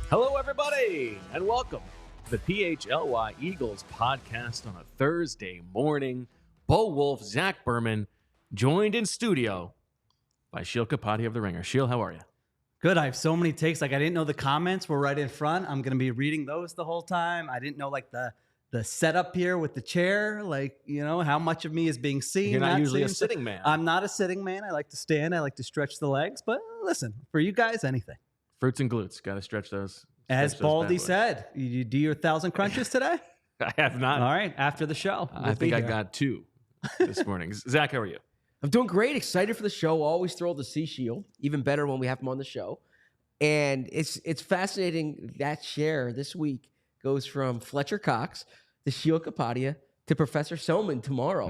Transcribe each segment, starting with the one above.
Hello, everybody, and welcome to the PHLY Eagles podcast on a Thursday morning. Bo Wulf, Zach Berman, joined in studio by Sheil Kapadia of The Ringer. Sheil, how are you? Good. I have so many takes. I didn't know the comments were right in front. I'm going to be reading those the whole time. I didn't know the setup here with the chair, how much of me is being seen. You're not usually a sitting man. I'm not a sitting man. I like to stand. I like to stretch the legs. But listen, for you guys, anything. Fruits and glutes. Got to stretch those. As Baldy said, you do your 1,000 crunches today? I have not. All right. After the show. I think I got 2 this morning. Zach, how are you? I'm doing great. Excited for the show. Always thrilled to see Sheil. Even better when we have him on the show. And it's fascinating that share this week goes from Fletcher Cox to Sheil Kapadia to Professor Soman tomorrow.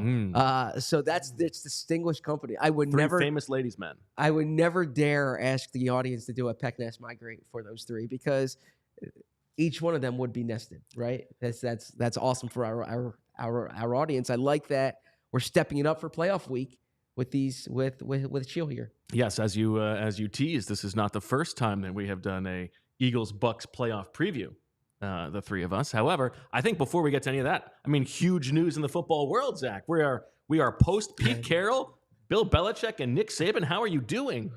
So it's distinguished company. I would never famous ladies men. I would never dare ask the audience to do a Pecknest migrate for those 3 because each one of them would be nested, right? That's awesome for our audience. I like that we're stepping it up for playoff week with Sheil here. Yes, as you teased, this is not the first time that we have done a Eagles Bucks playoff preview. The 3 of us. However, I think before we get to any of that, huge news in the football world, Zach. We are post Pete Carroll, Bill Belichick, and Nick Saban. How are you doing?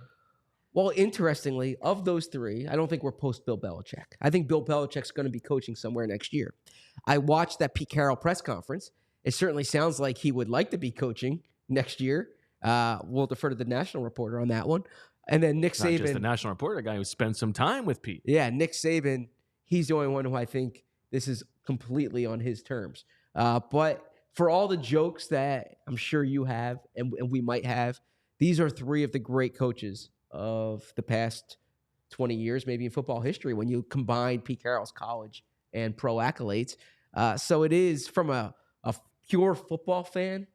Well, interestingly, of those 3, I don't think we're post Bill Belichick. I think Bill Belichick's going to be coaching somewhere next year. I watched that Pete Carroll press conference. It certainly sounds like he would like to be coaching next year. We'll defer to the national reporter on that one. And then Nick Saban. Not just the national reporter, a guy who spent some time with Pete. Yeah, Nick Saban. He's the only one who I think this is completely on his terms. But for all the jokes that I'm sure you have and we might have, these are 3 of the great coaches of the past 20 years, maybe in football history, when you combine Pete Carroll's college and pro accolades. So it is, from a pure football fan,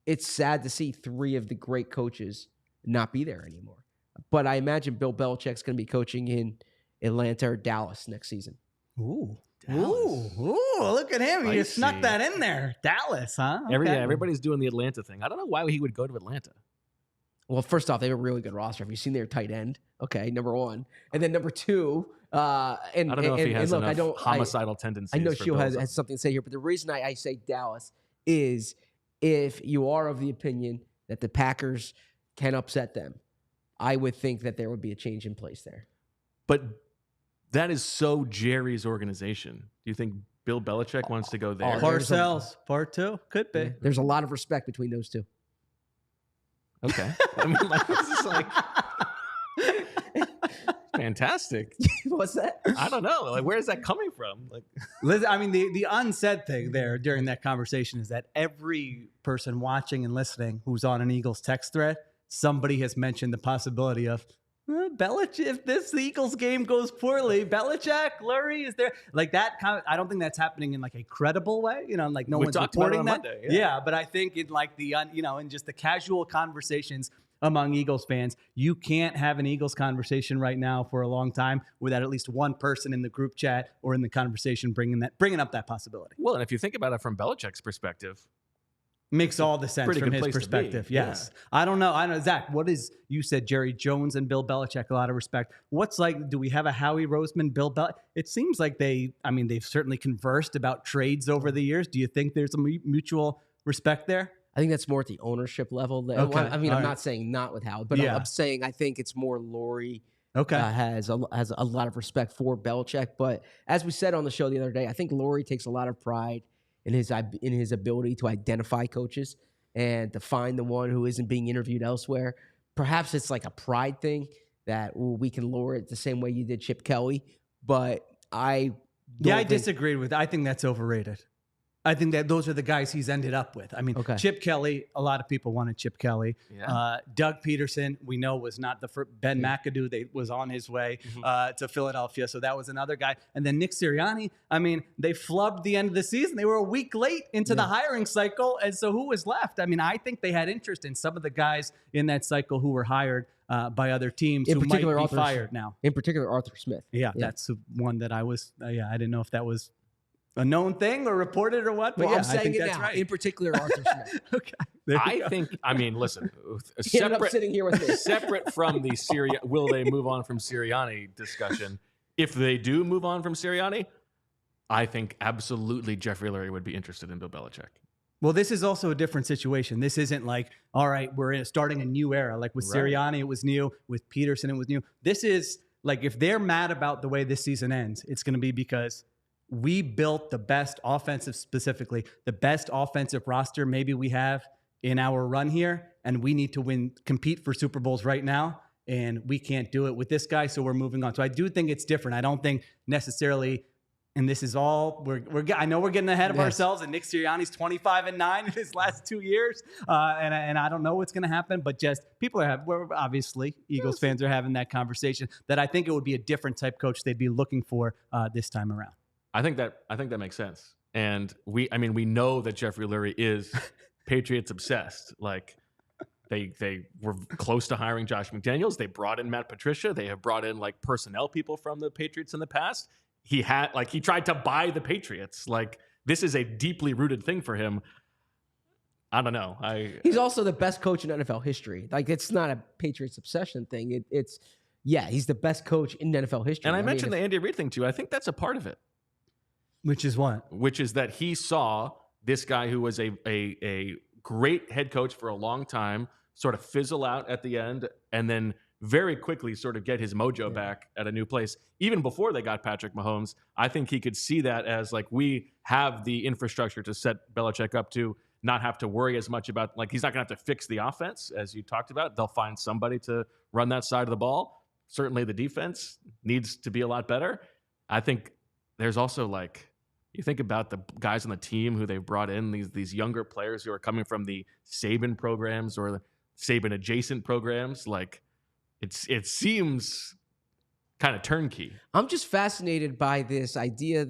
it's sad to see 3 of the great coaches not be there anymore. But I imagine Bill Belichick's going to be coaching in Atlanta or Dallas next season. Ooh. Dallas. Ooh, look at him. Spicy. You snuck that in there. Dallas, huh? Okay. Everybody's doing the Atlanta thing. I don't know why he would go to Atlanta. Well, first off, they have a really good roster. Have you seen their tight end? Okay, number 1. And then number 2, I don't know if he has enough homicidal tendencies. I know Sheil has something to say here, but the reason I say Dallas is if you are of the opinion that the Packers can upset them, I would think that there would be a change in place there. But that is so Jerry's organization. Do you think Bill Belichick wants to go there? Parcells, part 2, could be. Yeah, there's a lot of respect between those 2. Okay. This is fantastic. What's that? I don't know. Where is that coming from? The unsaid thing there during that conversation is that every person watching and listening who's on an Eagles text thread, somebody has mentioned the possibility of Belichick. If this Eagles game goes poorly, Belichick, Lurie is there like that. I don't think that's happening in a credible way. No one's reporting that. Monday, yeah, but I think in in just the casual conversations among Eagles fans, you can't have an Eagles conversation right now for a long time without at least one person in the group chat or in the conversation bringing up that possibility. Well, and if you think about it from Belichick's perspective, makes all the sense from his perspective. Yes. Yeah. I don't know. Zach, you said Jerry Jones and Bill Belichick, a lot of respect. Do we have a Howie Roseman, Bill Belichick? It seems like they've certainly conversed about trades over the years. Do you think there's a mutual respect there? I think that's more at the ownership level. Okay. I'm not saying not with Howie, but I'm saying I think it's more Lurie has a lot of respect for Belichick. But as we said on the show the other day, I think Lurie takes a lot of pride in his ability to identify coaches and to find the one who isn't being interviewed elsewhere. Perhaps it's like a pride thing that we can lower it the same way you did Chip Kelly. But I disagreed with. I think that's overrated. I think that those are the guys he's ended up with. I mean, Okay. Chip Kelly, a lot of people wanted Chip Kelly. Yeah. Doug Peterson, we know was not the first. Ben McAdoo, they was on his way to Philadelphia. So that was another guy. And then Nick Sirianni, I mean, they flubbed the end of the season. They were a week late into the hiring cycle. And so who was left? I mean, I think they had interest in some of the guys in that cycle who were hired by other teams who might be fired now. In particular, Arthur Smith. Yeah, that's the one that I was, I didn't know if that was a known thing or reported or what, but Well, yeah, I'm saying I think it that's now. right. In particular, Arthur Smith. Okay. There you I go. think, I mean, listen, He ended up sitting here with me. separate from the will they move on from Sirianni discussion, if they do move on from Sirianni, I think absolutely Jeffrey Lurie would be interested in Bill Belichick. Well, this is also a different situation. This isn't like, all right, we're starting a new era. Like with Right. Sirianni, it was new. With Peterson, it was new. This is like, if they're mad about the way this season ends, it's going to be because we built the best specifically the best offensive roster maybe we have in our run here, and we need to compete for Super Bowls right now, and we can't do it with this guy, so we're moving on. So I do think it's different. I don't think necessarily, and this is all I know we're getting ahead of ourselves, and Nick Sirianni's 25-9 in his last 2 years, and I don't know what's going to happen, but just people we're obviously Eagles fans are having that conversation that I think it would be a different type coach they'd be looking for this time around. I think that makes sense. And we know that Jeffrey Lurie is Patriots obsessed. Like they were close to hiring Josh McDaniels. They brought in Matt Patricia. They have brought in like personnel people from the Patriots in the past. He tried to buy the Patriots. Like this is a deeply rooted thing for him. I don't know. He's also the best coach in NFL history. Like it's not a Patriots obsession thing. He's the best coach in NFL history. And I mentioned the Andy Reid thing too. I think that's a part of it. Which is what? Which is that he saw this guy who was a great head coach for a long time sort of fizzle out at the end and then very quickly sort of get his mojo back at a new place. Even before they got Patrick Mahomes, I think he could see that as like, we have the infrastructure to set Belichick up to not have to worry as much about, like, he's not going to have to fix the offense, as you talked about. They'll find somebody to run that side of the ball. Certainly the defense needs to be a lot better. I think there's also like, you think about the guys on the team who they've brought in, these younger players who are coming from the Saban programs or the Saban adjacent programs. Like it seems kind of turnkey. I'm just fascinated by this idea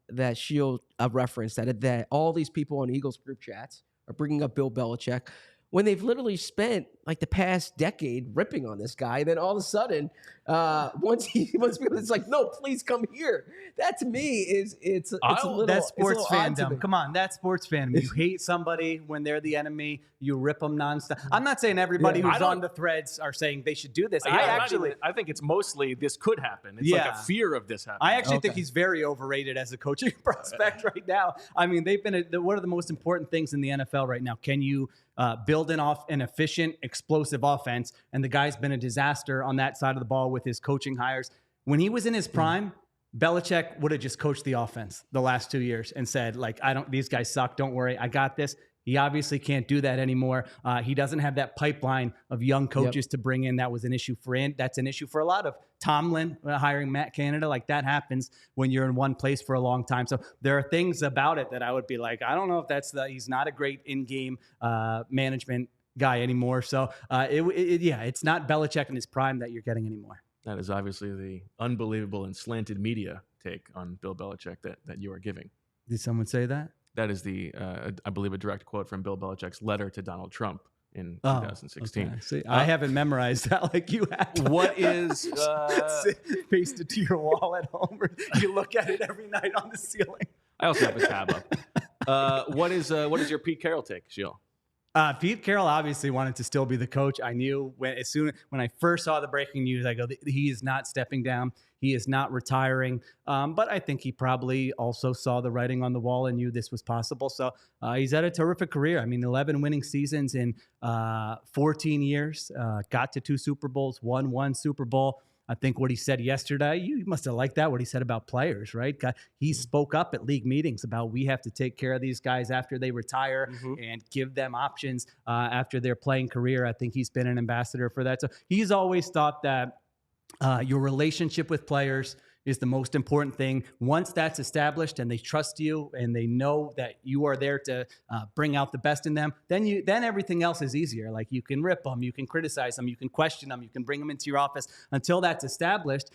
that Sheil referenced, that all these people on Eagles group chats are bringing up Bill Belichick when they've literally spent like the past decade ripping on this guy. Then all of a sudden, once it's like, no, please come here. That to me it's a little, that's sports it's a little odd to me. fandom. Come on, that's sports fandom. You hate somebody when they're the enemy. You rip them nonstop. I'm not saying everybody who's on the threads are saying they should do this. I think it's mostly this could happen. It's like a fear of this happening. I actually think he's very overrated as a coaching prospect right now. I mean, they've been one of the most important things in the NFL right now. Can you build an efficient, explosive offense? And the guy's been a disaster on that side of the ball with his coaching hires. When he was in his prime, Belichick would have just coached the offense the last 2 years and said, like, these guys suck. Don't worry. I got this. He obviously can't do that anymore. He doesn't have that pipeline of young coaches to bring in. That was an issue that's an issue for a lot of Tomlin hiring Matt Canada. Like that happens when you're in one place for a long time. So there are things about it that I would be like, I don't know if he's not a great in-game management guy anymore. So it's not Belichick in his prime that you're getting anymore. That is obviously the unbelievable and slanted media take on Bill Belichick that you are giving. Did someone say that? That is I believe, a direct quote from Bill Belichick's letter to Donald Trump in 2016. Okay. See, I haven't memorized that like you have. What is paste it to your wall at home, or you look at it every night on the ceiling? I also have a tab up. What is your Pete Carroll take, Sheil? Pete Carroll obviously wanted to still be the coach. I knew when I first saw the breaking news, I go, he is not stepping down. He is not retiring. But I think he probably also saw the writing on the wall and knew this was possible. So he's had a terrific career. I mean, 11 winning seasons in 14 years, got to 2 Super Bowls, won 1 Super Bowl. I think what he said yesterday, you must have liked that, what he said about players, right? He spoke up at league meetings about we have to take care of these guys after they retire and give them options after their playing career. I think he's been an ambassador for that. So he's always thought that your relationship with players is the most important thing. Once that's established and they trust you and they know that you are there to bring out the best in them, then everything else is easier. Like you can rip them, you can criticize them, you can question them, you can bring them into your office. Until that's established,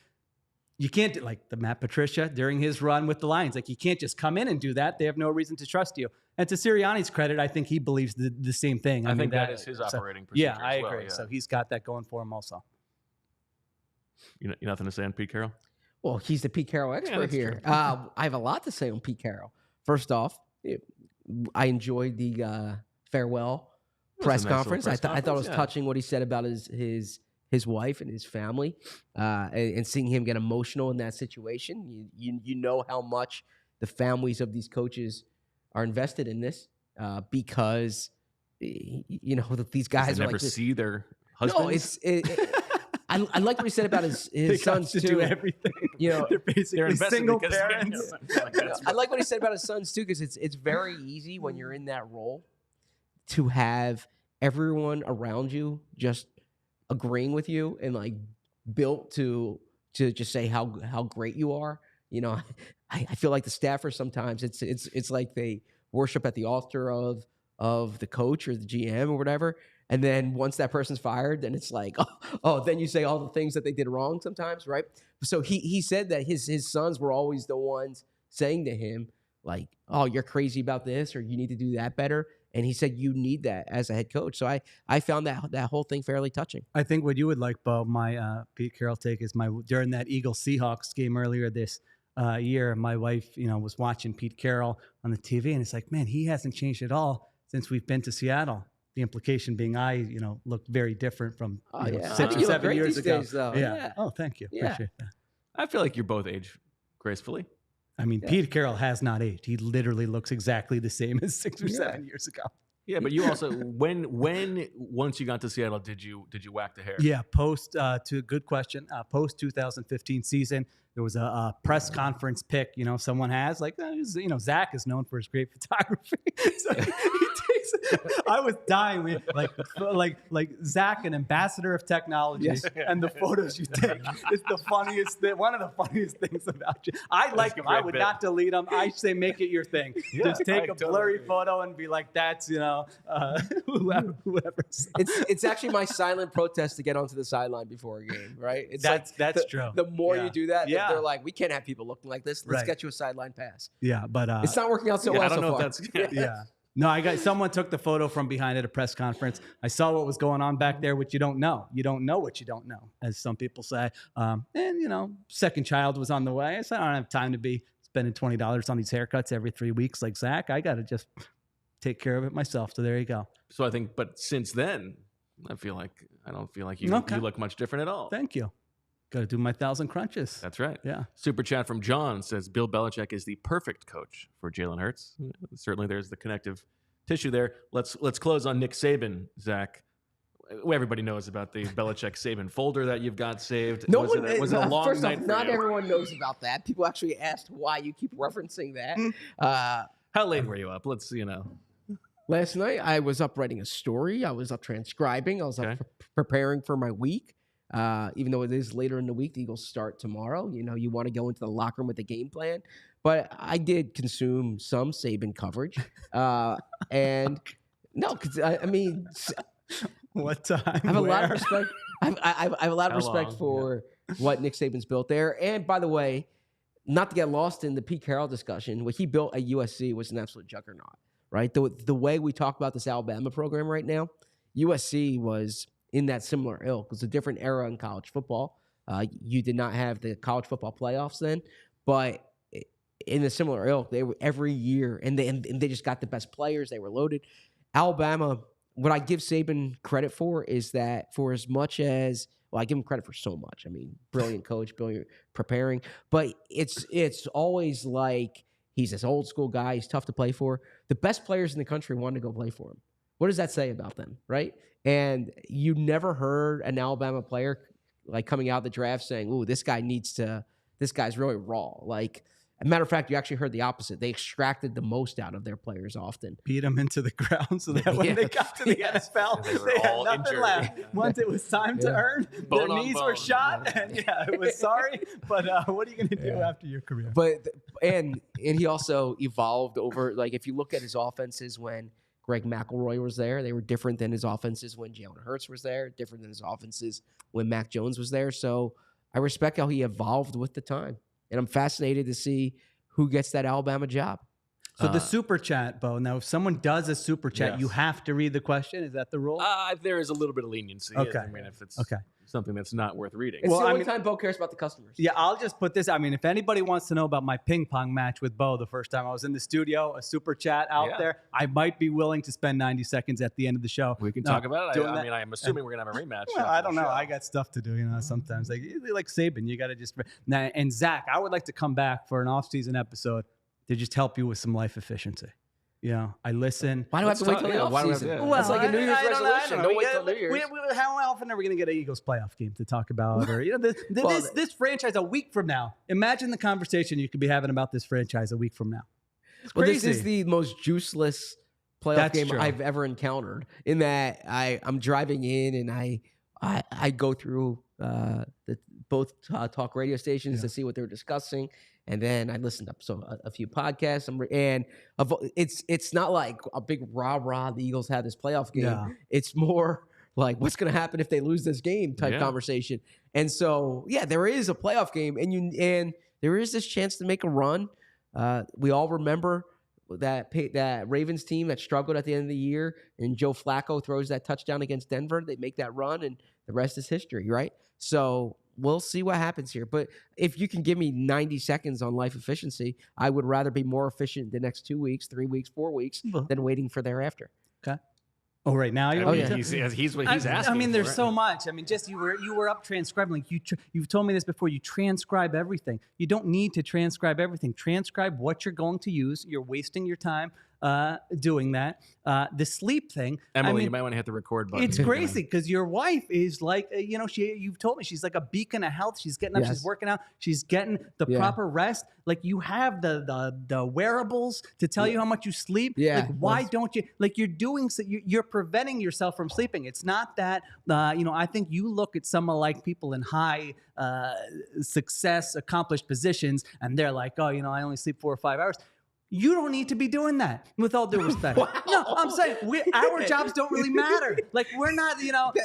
you can't do like the Matt Patricia during his run with the Lions. Like you can't just come in and do that. They have no reason to trust you. And to Sirianni's credit, I think he believes the same thing. I think that is his operating procedure. Yeah, I as well, agree. yeah. So he's got that going for him also. You nothing to say on Pete Carroll? Well, he's the Pete Carroll expert that's here. I have a lot to say on Pete Carroll. First off, I enjoyed the farewell press conference. I thought it was touching what he said about his wife and his family, and seeing him get emotional in that situation. You know how much the families of these coaches are invested in this, because you know these guys they are never like see their husbands. No, I like what he said about his sons to too. do everything. You know, they're basically single because- parents. I like what he said about his sons too, because it's very easy when you're in that role to have everyone around you just agreeing with you and like built to just say how great you are. You know, I feel like the staffers sometimes it's like they worship at the altar of the coach or the GM or whatever. And then once that person's fired, then it's like, oh, then you say all the things that they did wrong sometimes, right? So he said that his sons were always the ones saying to him, like, oh, you're crazy about this, or you need to do that better. And he said, you need that as a head coach. So I found that whole thing fairly touching. I think what you would like, Bo, my Pete Carroll take is during that Eagles-Seahawks game earlier this year, my wife, was watching Pete Carroll on the TV, and it's like, man, he hasn't changed at all since we've been to Seattle. The implication being I looked very different from 6 or 7 years ago. Days, though. Yeah. Oh, thank you. Yeah. Appreciate that. I feel like you're both age gracefully. I mean, Pete Carroll has not aged. He literally looks exactly the same as 6 or 7 years ago. Yeah, but you also when once you got to Seattle, did you whack the hair? Yeah, good question. Post 2015 season, there was a press conference pic. Someone has like, Zach is known for his great photography. So he takes. I was dying, man. Like Zach, an ambassador of technology, and the photos you take is the funniest. One of the funniest things about you. I like him. I would not delete him. I say make it your thing. Yeah, just take a totally blurry agree. photo and be like, that's whoever. It's actually my silent protest to get onto the sideline before a game, right? It's That's true. The more Yeah. you do that, Yeah. they're like, we can't have people looking like this. Let's Right. get you a sideline pass. Yeah, but It's not working out so well I don't so know far. if that's yeah. No, someone took the photo from behind at a press conference. I saw what was going on back there, which you don't know. You don't know what you don't know, as some people say. And second child was on the way. I said, I don't have time to be spending $20 on these haircuts every 3 weeks like Zach. I got to just take care of it myself. So there you go. So I think, but since then, I don't feel like you look much different at all. Thank you. Got to do my 1,000 crunches. That's right. Yeah. Super chat from John says Bill Belichick is the perfect coach for Jalen Hurts. Certainly, there's the connective tissue there. Let's close on Nick Saban, Zach. Everybody knows about the Belichick Saban folder that you've got saved. Was it a long first night off, for not you? everyone knows about that. People actually asked why you keep referencing that. How late were you up? Let's Last night, I was up writing a story. I was up transcribing. I was up preparing for my week. Even though it is later in the week, the Eagles start tomorrow. You want to go into the locker room with a game plan. But I did consume some Saban coverage. And no, because I mean, What time? I have a lot of respect. I have a lot of How respect long? for what Nick Saban's built there. And by the way, not to get lost in the Pete Carroll discussion, what he built at USC was an absolute juggernaut, right? The way we talk about this Alabama program right now, USC was in that similar ilk. It was a different era in college football. You did not have the college football playoffs then, but in a similar ilk, they were every year, and they just got the best players. They were loaded. Alabama, what I give Saban credit for is that for as much as, well, I give him credit for so much. I mean, brilliant coach, brilliant preparing, but it's always like he's this old school guy. He's tough to play for. The best players in the country wanted to go play for him. What does that say about them, right? And you never heard an Alabama player like coming out of the draft saying, "Ooh, this guy's really raw." Like As a matter of fact, you actually heard the opposite. They extracted the most out of their players often. Beat them into the ground so that when they got to the NFL, They were they had all nothing injured. left. Once it was time to earn, Bone their on knees bone. were shot, and it was sorry. But what are you going to do after your career? But and he also evolved over. Like if you look at his offenses when Greg McElroy was there, they were different than his offenses when Jalen Hurts was there, different than his offenses when Mac Jones was there. So I respect how he evolved with the time, and I'm fascinated to see who gets that Alabama job. So the super chat, Bo. Now, if someone does a super chat, Yes. you have to read the question. Is that the rule? There is a little bit of leniency. Okay. I mean, if it's Okay. something that's not worth reading. It's Well, the I only mean- time Bo cares about the customers. Yeah, I'll just put this. I mean, if anybody wants to know about my ping pong match with Bo the first time I was in the studio, a super chat out Yeah. there, I might be willing to spend 90 seconds at the end of the show. We can No, talk about it. doing I that- mean, I'm assuming we're going to have a rematch. Well, after I the don't know. show. I got stuff to do, sometimes. Like Saban, you got to just. Now, and Zach, I would like to come back for an off-season episode to just help you with some life efficiency. I listen. Why do I have to wait till the why do we have offseason? to- Well, That's like a New Year's I don't know, resolution. Don't wait till New Year's. How often are we going to get an Eagles playoff game to talk about? Or Well, this franchise a week from now. Imagine the conversation you could be having about this franchise a week from now. It's Well, crazy. this is the most juiceless playoff That's game true. I've ever encountered. In that I'm driving in and I go through both talk radio stations to see what they're discussing, and then I listen to a few podcasts. It's not like a big rah. The Eagles have this playoff game. Yeah. It's more like what's going to happen if they lose this game type conversation. And so there is a playoff game, and there is this chance to make a run. We all remember that Ravens team that struggled at the end of the year, and Joe Flacco throws that touchdown against Denver. They make that run, and the rest is history, right? So we'll see what happens here. But if you can give me 90 seconds on life efficiency, I would rather be more efficient the next 2 weeks, 3 weeks, 4 weeks than waiting for thereafter. Okay. Oh, right now you. I mean, he's asking. I mean, there's for it. so much. I mean, just you were up transcribing. Like you've told me this before. You transcribe everything. You don't need to transcribe everything. Transcribe what you're going to use. You're wasting your time doing that. The sleep thing. Emily, you might want to hit the record button. It's crazy because your wife is like, you've told me she's like a beacon of health. She's getting up, she's working out, she's getting the proper rest. Like you have the wearables to tell you how much you sleep. Yeah. Like why don't you? Like you're doing so. You're preventing yourself from sleeping. It's not that. I think you look at someone like people in high success, accomplished positions, and they're like, oh, I only sleep 4 or 5 hours. You don't need to be doing that, with all due respect. Wow. No, I'm saying our jobs don't really matter. Like we're not,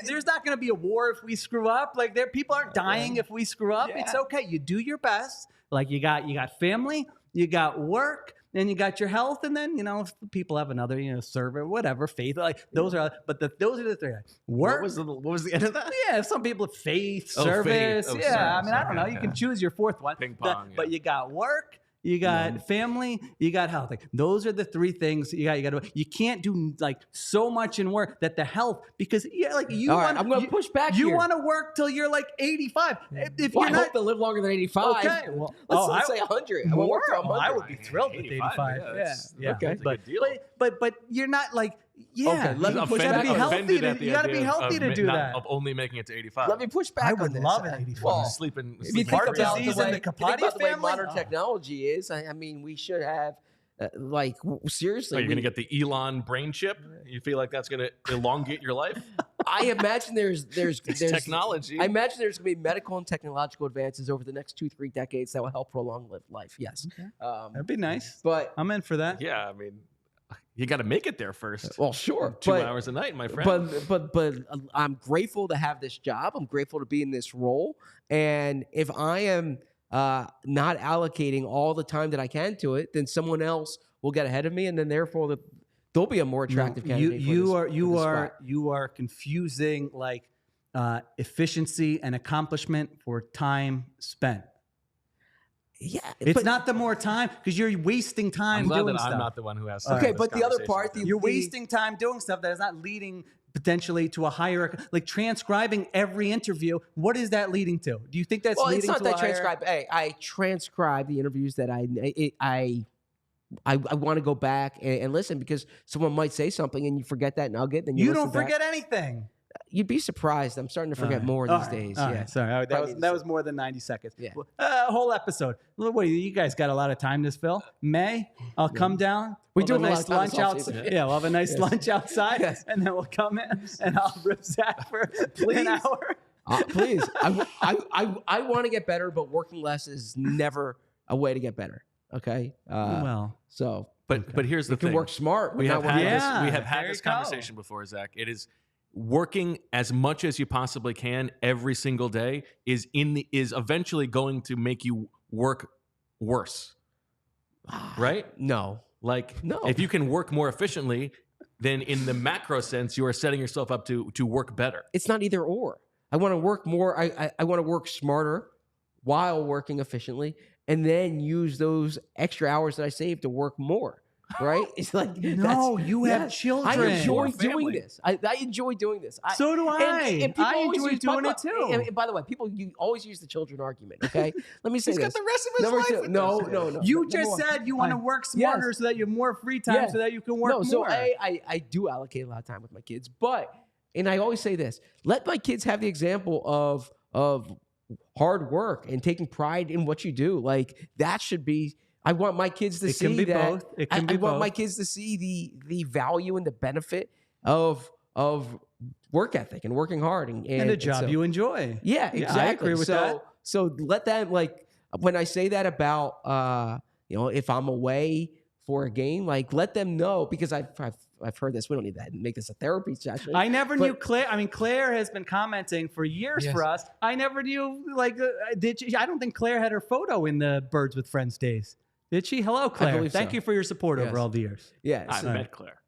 there's not going to be a war if we screw up. Like people aren't dying if we screw up. Yeah. It's okay. You do your best. Like you got family, you got work, and you got your health, and then if people have another server, whatever, faith. Like those are, but those are the three. Work. What was the end of that? Yeah, some people have faith, Oh, service. faith. Oh, yeah, service. I mean, I don't know. Okay, You can choose your fourth one. Ping pong, But you got work. You got family, you got health. Like, those are the three things you got to. You can't do like so much in work that the health, because you All right, I'm going to push back You here. want to work till you're like 85. If Well, you're I not hope to live longer than 85. okay, well, Let's say 100. I want to work to 100. I would be thrilled with 85. Yeah. Okay. That's a good deal. But you're not like Okay, let me you push gotta back be on healthy. offended at the You got to be idea healthy of to do not- that. Of only making it to 85. Let me push back I on would this. love an 85. Well, sleeping. if you think Heart about disease the way, in the if you think Kapadia about the way family? modern technology is, I mean, we should have, seriously. Are you going to get the Elon brain chip? You feel like that's going to elongate your life? I imagine there's technology. I imagine there's going to be medical and technological advances over the next 2-3 decades that will help prolong life. Yes. Okay. That'd be nice. But I'm in for that. Yeah, I mean, you got to make it there first. well, sure. 2 but, hours a night, my friend. But I'm grateful to have this job. I'm grateful to be in this role. And if I am not allocating all the time that I can to it, then someone else will get ahead of me, and then therefore there'll be a more attractive candidate. You are confusing like efficiency and accomplishment for time spent. Yeah, It's not the more time, because you're wasting time I'm glad doing that stuff. I'm not the one who has to Okay, have this but the other conversation part, with him. You're wasting time doing stuff that is not leading potentially to a higher, like transcribing every interview. What is that leading to? Do you think that's well, leading it's not to that a higher? transcribe. Hey, I transcribe the interviews that I want to go back and listen, because someone might say something and you forget that nugget. Then you don't listen back. forget anything. You'd be surprised. I'm starting to forget more these days. All Yeah. right, sorry. All right, that was more than 90 seconds. Yeah. A whole episode. What, you guys got a lot of time to fill? May, I'll come down. We We'll do have have a lot of time lunch this outside. offseason. Yeah, we'll have a nice lunch outside, Yes. and then we'll come in, and I'll rip Zach for an hour. Please. I want to get better, but working less is never a way to get better. Okay. So. But here's the You can thing. work smart. We but have not had work this. hard. We have there had you this go. conversation before, Zach. It is working as much as you possibly can every single day is eventually going to make you work worse, right? No. Like, No. if you can work more efficiently, then in the macro sense, you are setting yourself up to work better. It's not either or. I want to work more. I want to work smarter while working efficiently, and then use those extra hours that I save to work more. Right? It's like No, you have children. I enjoy Your doing family. this. I enjoy doing this. So do I. And people I always enjoy use- doing it too. And by the way, people always use the children argument. Okay, let me say He's this. got the rest of his Number life two, with no, this. no, no. You Number just one. said you want to work smarter so that you have more free time Yeah. so that you can work No, so more. I do allocate a lot of time with my kids, and I always say this: let my kids have the example of hard work and taking pride in what you do. Like that should be. I want my kids to It see can be that. both. It can be I want both. my kids to see the value and the benefit of work ethic and working hard and a job so- you enjoy. Yeah, Yeah, exactly. I agree with that. So let that, like, when I say that about if I'm away for a game, like let them know, because I've heard this. We don't need that. Make this a therapy session. I never But- knew Claire. I mean, Claire has been commenting for years Yes. for us. I never knew, did she? I don't think Claire had her photo in the Birds with Friends days. Did she? Hello, Claire. believe Thank so. you for your support Yes. over all the years. Yeah. I so- met Claire.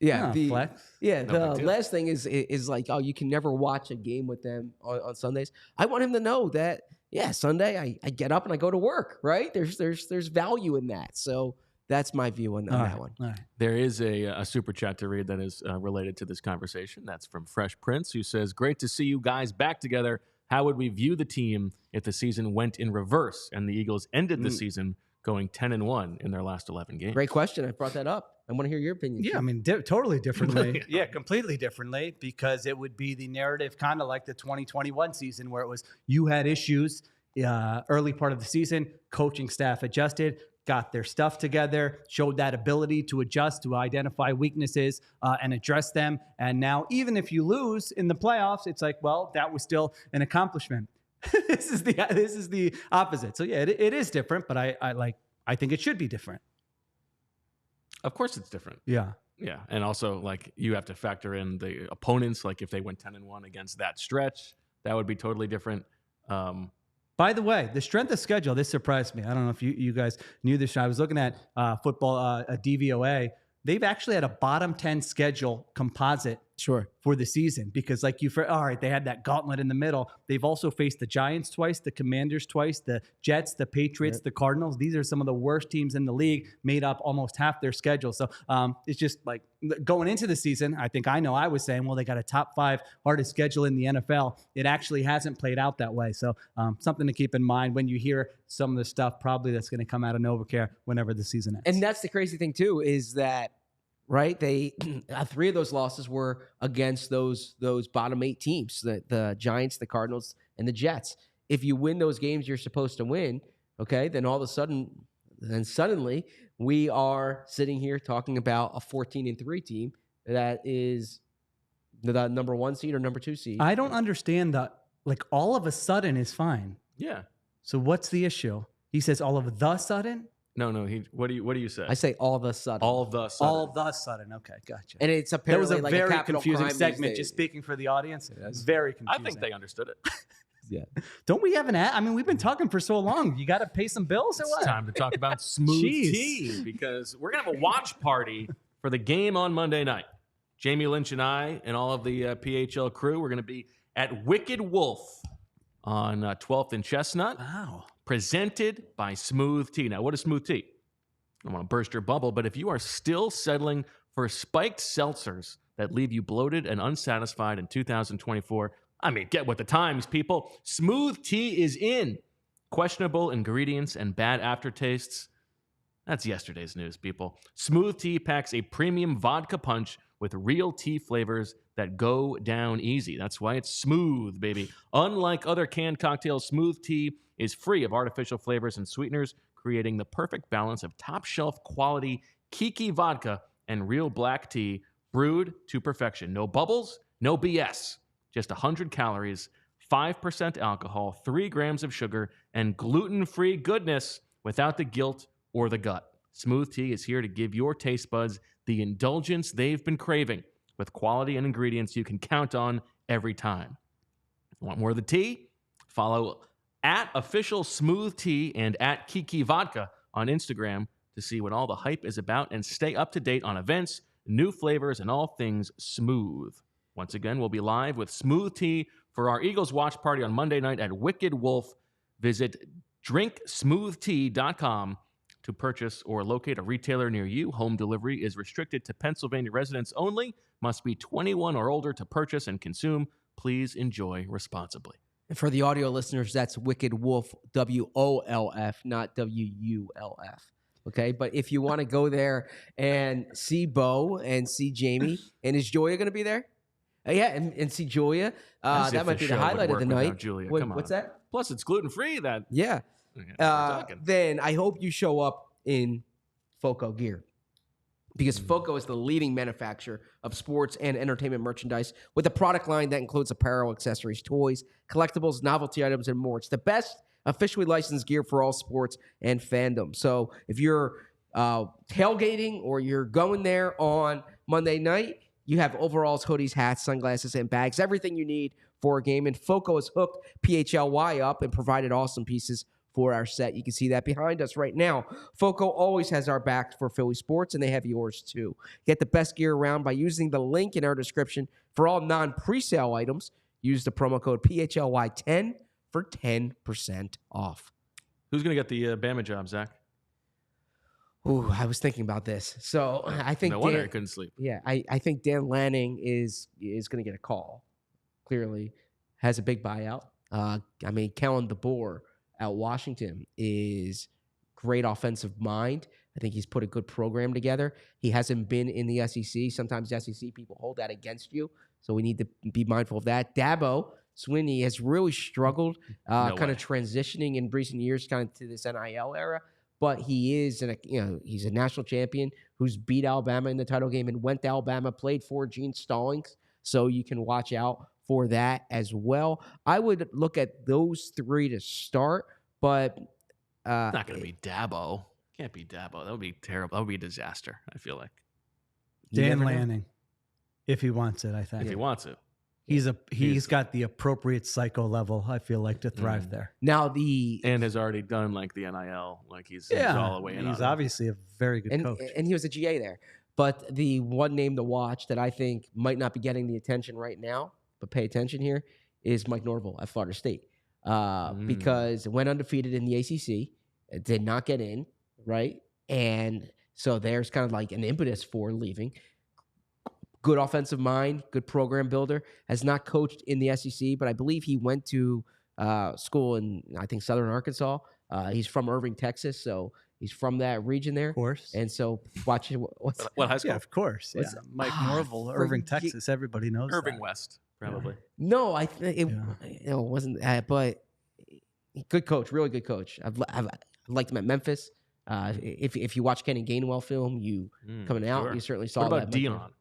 yeah. Oh, flex. Yeah, No the big deal. last thing is like, oh, you can never watch a game with them on Sundays. I want him to know that, yeah, Sunday I get up and I go to work, right? There's value in that. So that's my view on that one. All right. There is a super chat to read that is related to this conversation. That's from Fresh Prince, who says, "Great to see you guys back together. How would we view the team if the season went in reverse and the Eagles ended the season going 10-1 in their last 11 games?" Great question. I brought that up. I want to hear your opinion. Yeah, too. I mean, totally differently. Yeah, completely differently, because it would be the narrative kind of like the 2021 season, where it was you had issues early part of the season, coaching staff adjusted, got their stuff together, showed that ability to adjust, to identify weaknesses and address them. And now, even if you lose in the playoffs, it's like, well, that was still an accomplishment. This is the opposite. So yeah, it is different, but I think it should be different. Of course it's different. Yeah. Yeah. And also, like, you have to factor in the opponents. Like, if they went 10-1 against that stretch, that would be totally different. By the way, the strength of schedule, this surprised me. I don't know if you guys knew this. I was looking at football, a DVOA. They've actually had a bottom 10 schedule composite for the season, because all right, they had that gauntlet in the middle. They've also faced the Giants twice, the Commanders twice, the Jets, the Patriots, the Cardinals. These are some of the worst teams in the league, made up almost half their schedule. So it's just like going into the season, I was saying, well, they got a top 5 hardest schedule in the NFL. It actually hasn't played out that way. So something to keep in mind when you hear some of the stuff probably that's going to come out of NovaCare whenever the season ends. And that's the crazy thing too, is that, right, they 3 of those losses were against those bottom 8 teams, the Giants, the Cardinals, and the Jets. If you win those games you're supposed to win, okay, then suddenly we are sitting here talking about a 14-3 team that is the number 1 seed or number 2 seed. I don't understand that. Like, all of a sudden is fine. Yeah. So what's the issue? He says all of the sudden? No. What do you say? I say all of a sudden. All of the sudden. All of the sudden. Okay, gotcha. And it's That apparently was a like very capital confusing crime these segment, days. just speaking for the audience. It's very I confusing. think they understood it. Yeah. Don't we have an ad? I mean, we've been talking for so long. You got to pay some bills or It's what? time to talk about smooth Jeez. tea, because we're going to have a watch party for the game on Monday night. Jamie Lynch and I and all of the PHL crew, we're going to be at Wicked Wulf on 12th and Chestnut, Wow. presented by Smooth Tea. Now, what is Smooth Tea? I don't want to burst your bubble, but if you are still settling for spiked seltzers that leave you bloated and unsatisfied in 2024, I mean, get with the times, people. Smooth Tea is in. Questionable ingredients and bad aftertastes. That's yesterday's news, people. Smooth Tea packs a premium vodka punch with real tea flavors that go down easy. That's why it's smooth, baby. Unlike other canned cocktails, smooth tea is free of artificial flavors and sweeteners, creating the perfect balance of top-shelf quality Kiki vodka and real black tea brewed to perfection. No bubbles, no BS. Just 100 calories, 5% alcohol, 3 grams of sugar, and gluten-free goodness without the guilt or the gut. Smooth tea is here to give your taste buds the indulgence they've been craving with quality and ingredients you can count on every time. Want more of the tea? Follow at Official Smooth Tea and at Kiki Vodka on Instagram to see what all the hype is about and stay up to date on events, new flavors, and all things smooth. Once again, we'll be live with Smooth Tea for our Eagles watch party on Monday night at Wicked Wulf. Visit drinksmoothtea.com to purchase or locate a retailer near you. Home delivery is restricted to Pennsylvania residents only. Must be 21 or older to purchase and consume. Please enjoy responsibly. And for the audio listeners, that's Wicked Wulf, W-O-L-F, not W-U-L-F. Okay, but if you want to go there and see Bo and see Jamie, and is Joya going to be there? Yeah, and see Julia. That might be the highlight of the night. Julia, Wait, come on. what's that? Plus, it's gluten-free. Yeah. Then I hope you show up in FOCO gear, because FOCO is the leading manufacturer of sports and entertainment merchandise with a product line that includes apparel, accessories, toys, collectibles, novelty items, and more. It's the best officially licensed gear for all sports and fandom. So if you're tailgating or you're going there on Monday night, you have overalls, hoodies, hats, sunglasses, and bags, everything you need for a game. And FOCO has hooked PHLY up and provided awesome pieces for our set. You can see that behind us right now. FOCO always has our back for Philly sports, and they have yours too. Get the best gear around by using the link in our description for all non-presale items. Use the promo code PHLY10 for 10% off. Who's going to get the Bama job, Zach? Ooh, I was thinking about this. So I think no wonder I couldn't sleep. Yeah, I think Dan Lanning is going to get a call. Clearly, has a big buyout. Kellen DeBoer out Washington is great offensive mind. I think he's put a good program together. He hasn't been in the SEC. Sometimes the SEC people hold that against you, so we need to be mindful of that. Dabo Swinney has really struggled, kind of transitioning in recent years, kind of to this NIL era. But he is, he's a national champion who's beat Alabama in the title game and went to Alabama, played for Gene Stallings. So you can watch out for that as well. I would look at those three to start, but it's not going to be Dabo. Can't be Dabo. That would be terrible. That would be a disaster, I feel like. Dan Lanning, if he wants it, I think. If he wants it. He's got the appropriate psycho level, I feel like, to thrive there. Now and has already done like the NIL, like he's all the way in. He's obviously a very good coach, and he was a GA there. But the one name to watch that I think might not be getting the attention right now, but pay attention here, is Mike Norvell at Florida State, because went undefeated in the ACC, did not get in, right, and so there's kind of like an impetus for leaving. Good offensive mind, good program builder. Has not coached in the SEC, but I believe he went to school in, I think, Southern Arkansas. He's from Irving, Texas, so he's from that region there. Of course. And so watch what high school? Yeah, of course. Yeah. Mike Norvell, Irving, Texas. Everybody knows Irving that. West, probably. No, I think it wasn't that, but good coach, really good coach. I've liked him at Memphis. If you watch Kenny Gainwell film, coming out, you certainly saw that. What about Dion?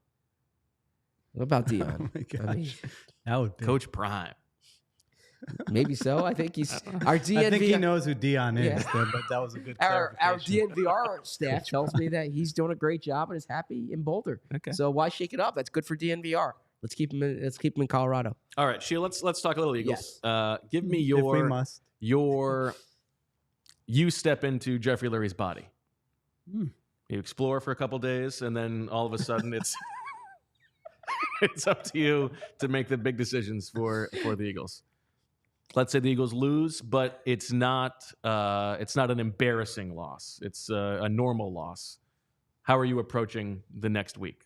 What about Dion? Oh my gosh. That would be. Coach Prime. Maybe so. I think he's our DNV. I think he knows who Dion is, but that was a good our clarification. DNVR staff tells me that he's doing a great job and is happy in Boulder. Okay. So why shake it up? That's good for DNVR. Let's keep him in Colorado. All right, Sheil, let's talk a little Eagles. Yes. Give me If we must. you step into Jeffrey Lurie's body. You explore for a couple days, and then all of a sudden it's it's up to you to make the big decisions for the Eagles. Let's say the Eagles lose, but it's not an embarrassing loss. It's a normal loss. How are you approaching the next week?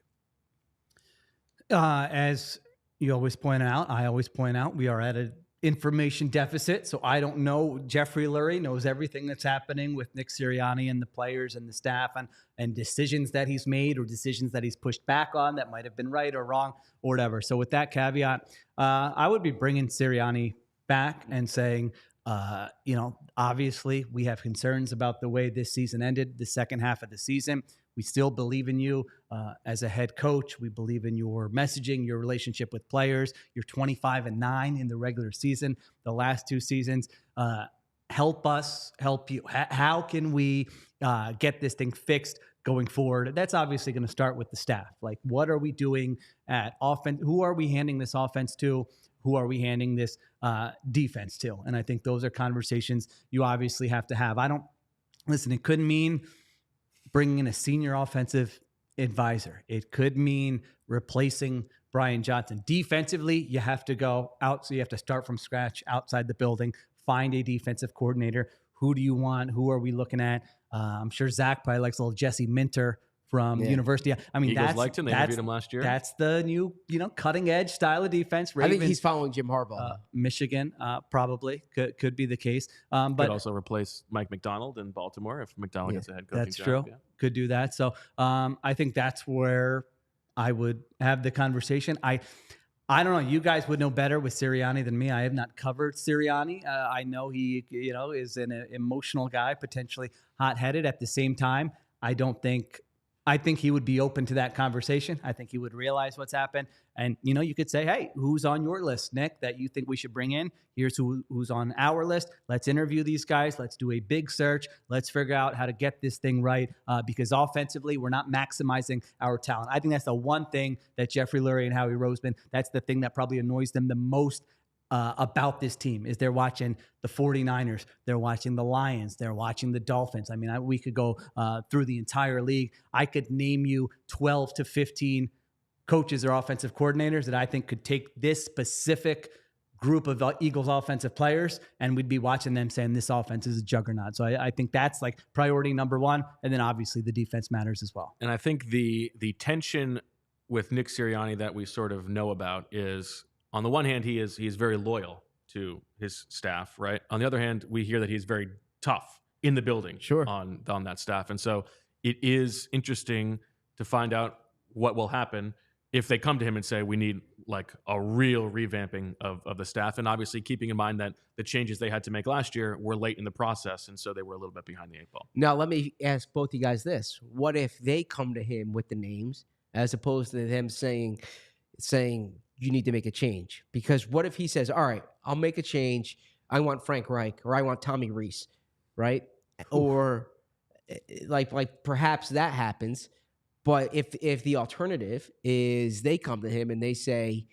As you always point out, I always point out, we are at an information deficit, so I don't know. Jeffrey Lurie knows everything that's happening with Nick Sirianni and the players and the staff and decisions that he's made or decisions that he's pushed back on that might have been right or wrong or whatever. So with that caveat, I would be bringing Sirianni back and saying, obviously we have concerns about the way this season ended, the second half of the season. We still believe in you as a head coach. We believe in your messaging, your relationship with players. You're 25-9 in the regular season. The last 2 seasons, help us, help you. How can we get this thing fixed going forward? That's obviously going to start with the staff. Like, what are we doing at offense? Who are we handing this offense to? Who are we handing this defense to? And I think those are conversations you obviously have to have. It could mean bringing in a senior offensive advisor. It could mean replacing Brian Johnson. Defensively, you have to go out. So you have to start from scratch outside the building, find a defensive coordinator. Who do you want? Who are we looking at? I'm sure Zach probably likes a little Jesse Minter from the university. I mean, Eagles liked him. They interviewed him last year. That's the new, cutting edge style of defense. Ravens, I think he's following Jim Harbaugh. Michigan, probably could be the case. But could also replace Mike McDonald in Baltimore if McDonald gets a head coaching that's job. true. Yeah. Could do that. So I think that's where I would have the conversation. I don't know. You guys would know better with Sirianni than me. I have not covered Sirianni. I know he, is an emotional guy, potentially hot-headed. At the same time, I think he would be open to that conversation. I think he would realize what's happened. And, you could say, hey, who's on your list, Nick, that you think we should bring in? Here's who's on our list. Let's interview these guys. Let's do a big search. Let's figure out how to get this thing right because offensively, we're not maximizing our talent. I think that's the one thing that Jeffrey Lurie and Howie Roseman, that's the thing that probably annoys them the most about this team is they're watching the 49ers, they're watching the Lions, they're watching the Dolphins. I mean, we could go through the entire league. I could name you 12 to 15 coaches or offensive coordinators that I think could take this specific group of Eagles offensive players, and we'd be watching them saying this offense is a juggernaut. So I think that's like priority number one. And then obviously the defense matters as well. And I think the tension with Nick Sirianni that we sort of know about is, on the one hand, he's very loyal to his staff, right? On the other hand, we hear that he's very tough in the building on that staff. And so it is interesting to find out what will happen if they come to him and say, we need like a real revamping of the staff. And obviously keeping in mind that the changes they had to make last year were late in the process. And so they were a little bit behind the 8 ball. Now, let me ask both you guys this. What if they come to him with the names as opposed to them saying you need to make a change? Because what if he says, all right, I'll make a change. I want Frank Reich or I want Tommy Rees, right? Or like perhaps that happens. But if the alternative is they come to him and they say,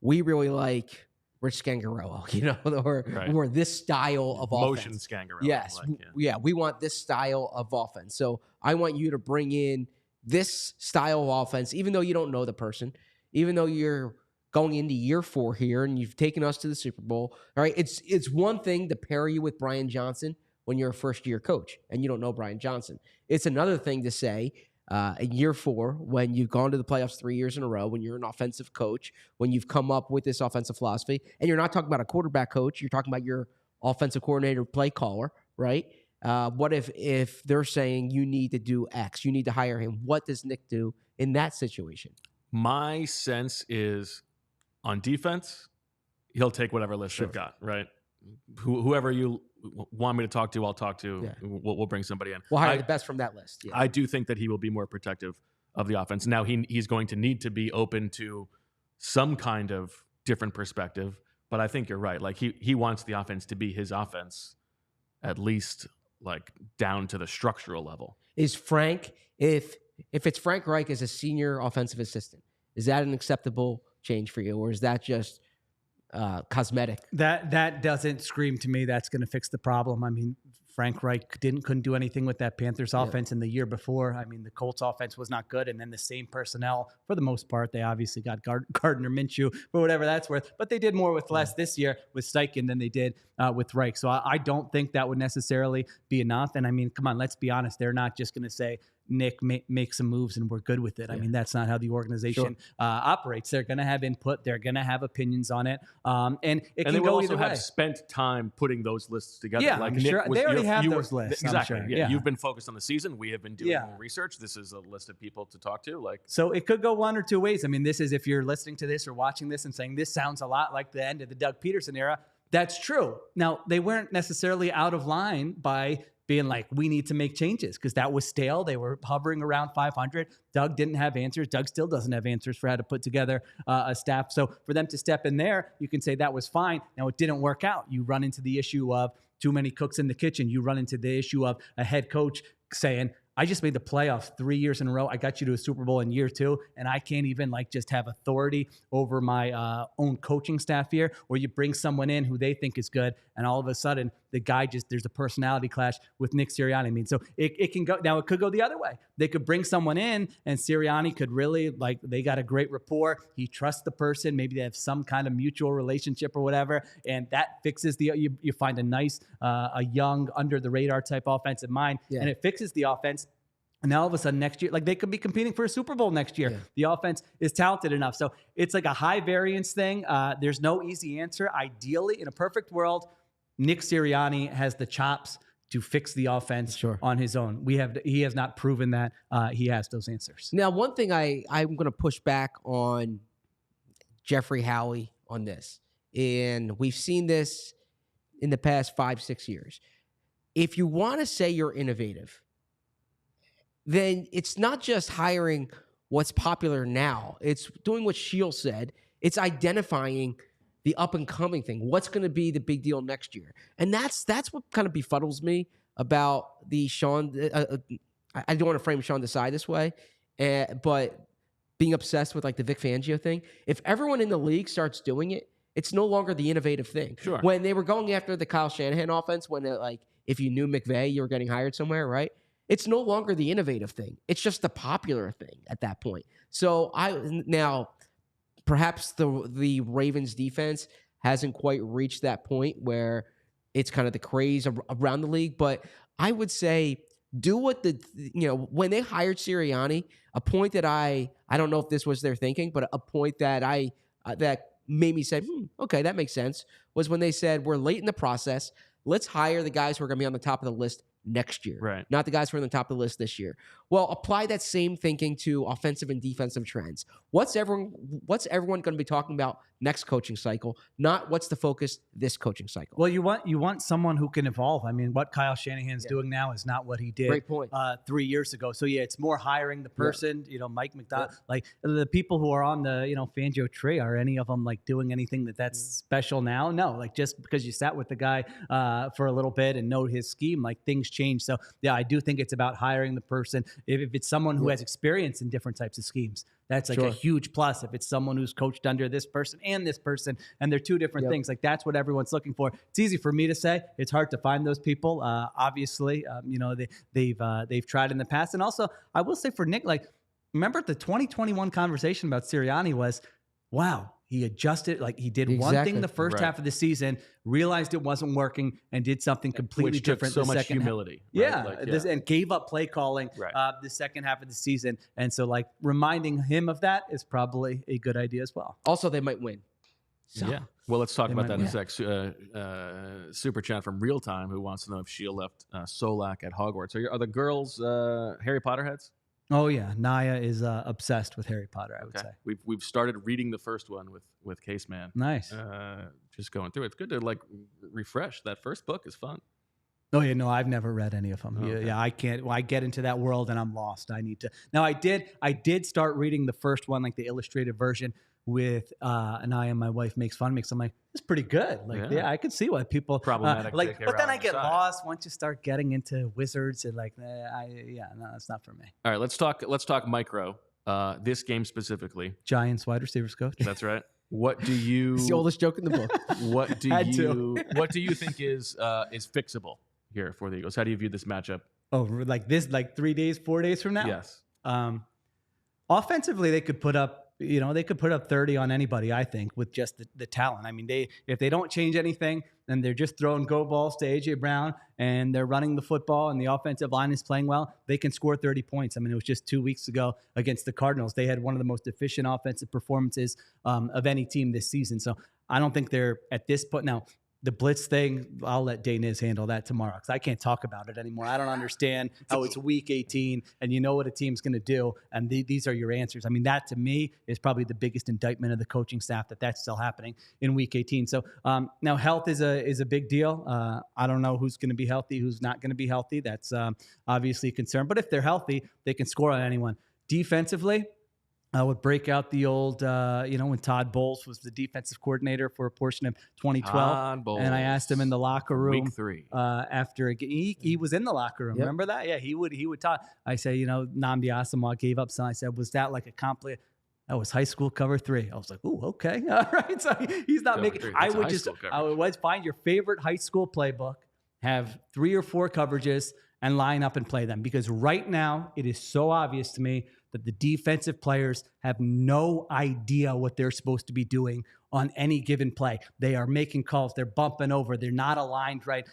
we really like Rich Scangarello, or this style of Motion offense. Scangarello. Yes. We want this style of offense. So I want you to bring in this style of offense, even though you don't know the person, even though you're going into year 4 here and you've taken us to the Super Bowl. All right. It's one thing to pair you with Brian Johnson when you're a first-year coach and you don't know Brian Johnson. It's another thing to say in year 4, when you've gone to the playoffs 3 years in a row, when you're an offensive coach, when you've come up with this offensive philosophy, and you're not talking about a quarterback coach, you're talking about your offensive coordinator, play caller, right? What if they're saying you need to do X, you need to hire him? What does Nick do in that situation? My sense is on defense, he'll take whatever list they've got, right? Whoever you want me to talk to, I'll talk to. Yeah. We'll bring somebody in. We'll hire the best from that list. Yeah. I do think that he will be more protective of the offense. Now, he's going to need to be open to some kind of different perspective, but I think you're right. Like he wants the offense to be his offense, at least like down to the structural level. Is Frank, if it's Frank Reich as a senior offensive assistant, is that an acceptable change for you, or is that just cosmetic? That doesn't scream to me that's going to fix the problem. I mean, Frank Reich couldn't do anything with that Panthers offense in the year before. I mean, the Colts offense was not good, and then the same personnel for the most part. They obviously got Gardner Minshew for whatever that's worth, but they did more with less this year with Steichen than they did with Reich. So I don't think that would necessarily be enough. And I mean, come on, let's be honest. They're not just going to say, Nick make some moves and we're good with it. I mean, that's not how the organization operates. They're going to have input. They're going to have opinions on it. And it can they go will either also have way. spent time putting those lists together. Yeah, like I'm sure. They already have those were, lists, I'm Exactly. sure. Yeah. Yeah. You've been focused on the season. We have been doing Yeah. research. This is a list of people to talk to. So it could go one or two ways. I mean, this is if you're listening to this or watching this and saying this sounds a lot like the end of the Doug Peterson era. That's true. Now, they weren't necessarily out of line by being like, we need to make changes because that was stale. They were hovering around 500. Doug didn't have answers. Doug still doesn't have answers for how to put together a staff. So for them to step in there, you can say that was fine. Now, it didn't work out. You run into the issue of too many cooks in the kitchen. You run into the issue of a head coach saying, I just made the playoffs 3 years in a row. I got you to a Super Bowl in year 2, and I can't even just have authority over my own coaching staff here. Or you bring someone in who they think is good, and all of a sudden the guy there's a personality clash with Nick Sirianni. I mean, so it can go. Now it could go the other way. They could bring someone in, and Sirianni could really they got a great rapport. He trusts the person. Maybe they have some kind of mutual relationship or whatever, and that fixes you find a nice, a young, under the radar type offensive mind, and it fixes the offense. And now all of a sudden next year, they could be competing for a Super Bowl next year. Yeah. The offense is talented enough. So it's like a high variance thing. There's no easy answer. Ideally, in a perfect world, Nick Sirianni has the chops to fix the offense on his own. He has not proven that he has those answers. Now, one thing I'm going to push back on Jeffrey Howley on this, and we've seen this in the past 5-6 years. If you want to say you're innovative, then it's not just hiring what's popular now. It's doing what Sheil said. It's identifying the up-and-coming thing. What's going to be the big deal next year? And that's what kind of befuddles me about the Sean. I don't want to frame Sean Desai this way, but being obsessed with the Vic Fangio thing. If everyone in the league starts doing it, it's no longer the innovative thing. Sure. When they were going after the Kyle Shanahan offense, when if you knew McVay, you were getting hired somewhere, right? It's no longer the innovative thing. It's just the popular thing at that point. So now perhaps the Ravens defense hasn't quite reached that point where it's kind of the craze around the league. But I would say do what when they hired Sirianni, a point that I don't know if this was their thinking, but a point that that made me say, okay, that makes sense, was when they said, we're late in the process. Let's hire the guys who are going to be on the top of the list next year, right? Not the guys who are on the top of the list this year. Well, apply that same thinking to offensive and defensive trends. What's everyone going to be talking about next coaching cycle? Not what's the focus this coaching cycle. Well, you want someone who can evolve. I mean, what Kyle Shanahan's doing now is not what he did. Great point. 3 years ago. So it's more hiring the person. Mike McDonald, the people who are on the Fangio tree. Are any of them doing anything that's special now? No, just because you sat with the guy for a little bit and know his scheme, things change. So yeah, I do think it's about hiring the person. If it's someone who has experience in different types of schemes, that's a huge plus. If it's someone who's coached under this person and they're two different things, that's what everyone's looking for. It's easy for me to say. It's hard to find those people. Obviously, they've tried in the past. And also, I will say for Nick, remember the 2021 conversation about Sirianni was, wow, he adjusted, he did one thing the first half of the season, realized it wasn't working, and did something completely different. So much second humility. Right? And gave up play calling the second half of the season. And so, reminding him of that is probably a good idea as well. Also, they might win. So, yeah. Well, let's talk about that in a sec. Super chat from Real Time, who wants to know if Sheil left Solak at Hogwarts. Are the girls Harry Potter heads? Oh yeah, Naya is obsessed with Harry Potter. I would say we've started reading the first one with Case Man. Nice. Just going through it. It's good to refresh. That first book is fun. Oh yeah, no, I've never read any of them. Okay. Yeah, I can't. Well, I get into that world and I'm lost. I need to. Now I did start reading the first one, the illustrated version with Naya. My wife makes fun of me because I'm like, it's pretty good. Yeah, I could see why people problematic. But then I get lost once you start getting into wizards and no, that's not for me. All right, let's talk micro. This game specifically. Giants wide receivers coach. That's right. What do you? It's the oldest joke in the book. What do you think is fixable here for the Eagles? How do you view this matchup? Oh, 3 days, 4 days from now? Yes. Offensively, they could put up they could put up 30 on anybody, I think, with just the talent. I mean, if they don't change anything, then they're just throwing go balls to A.J. Brown and they're running the football and the offensive line is playing well, they can score 30 points. I mean, it was just 2 weeks ago against the Cardinals. They had one of the most efficient offensive performances of any team this season. So I don't think they're at this point. Now, the blitz thing, I'll let Daniz handle that tomorrow because I can't talk about it anymore. I don't understand how it's week 18 and you know what a team's going to do, and these are your answers. I mean, that to me is probably the biggest indictment of the coaching staff that's still happening in week 18. So now health is a big deal. I don't know who's going to be healthy, who's not going to be healthy. That's obviously a concern. But if they're healthy, they can score on anyone. Defensively, I would break out the old, when Todd Bowles was the defensive coordinator for a portion of 2012. And I asked him in the locker room. Week 3. After he was in the locker room. Yep. Remember that? Yeah, he would talk. I say, Nnamdi Asomugha gave up some. I said, was that like a compliment? That was high school cover 3. I was like, ooh, okay. All right. So he's not making – I would find your favorite high school playbook, have 3 or 4 coverages, and line up and play them. Because right now, it is so obvious to me that the defensive players have no idea what they're supposed to be doing on any given play. They are making calls. They're bumping over. They're not aligned right,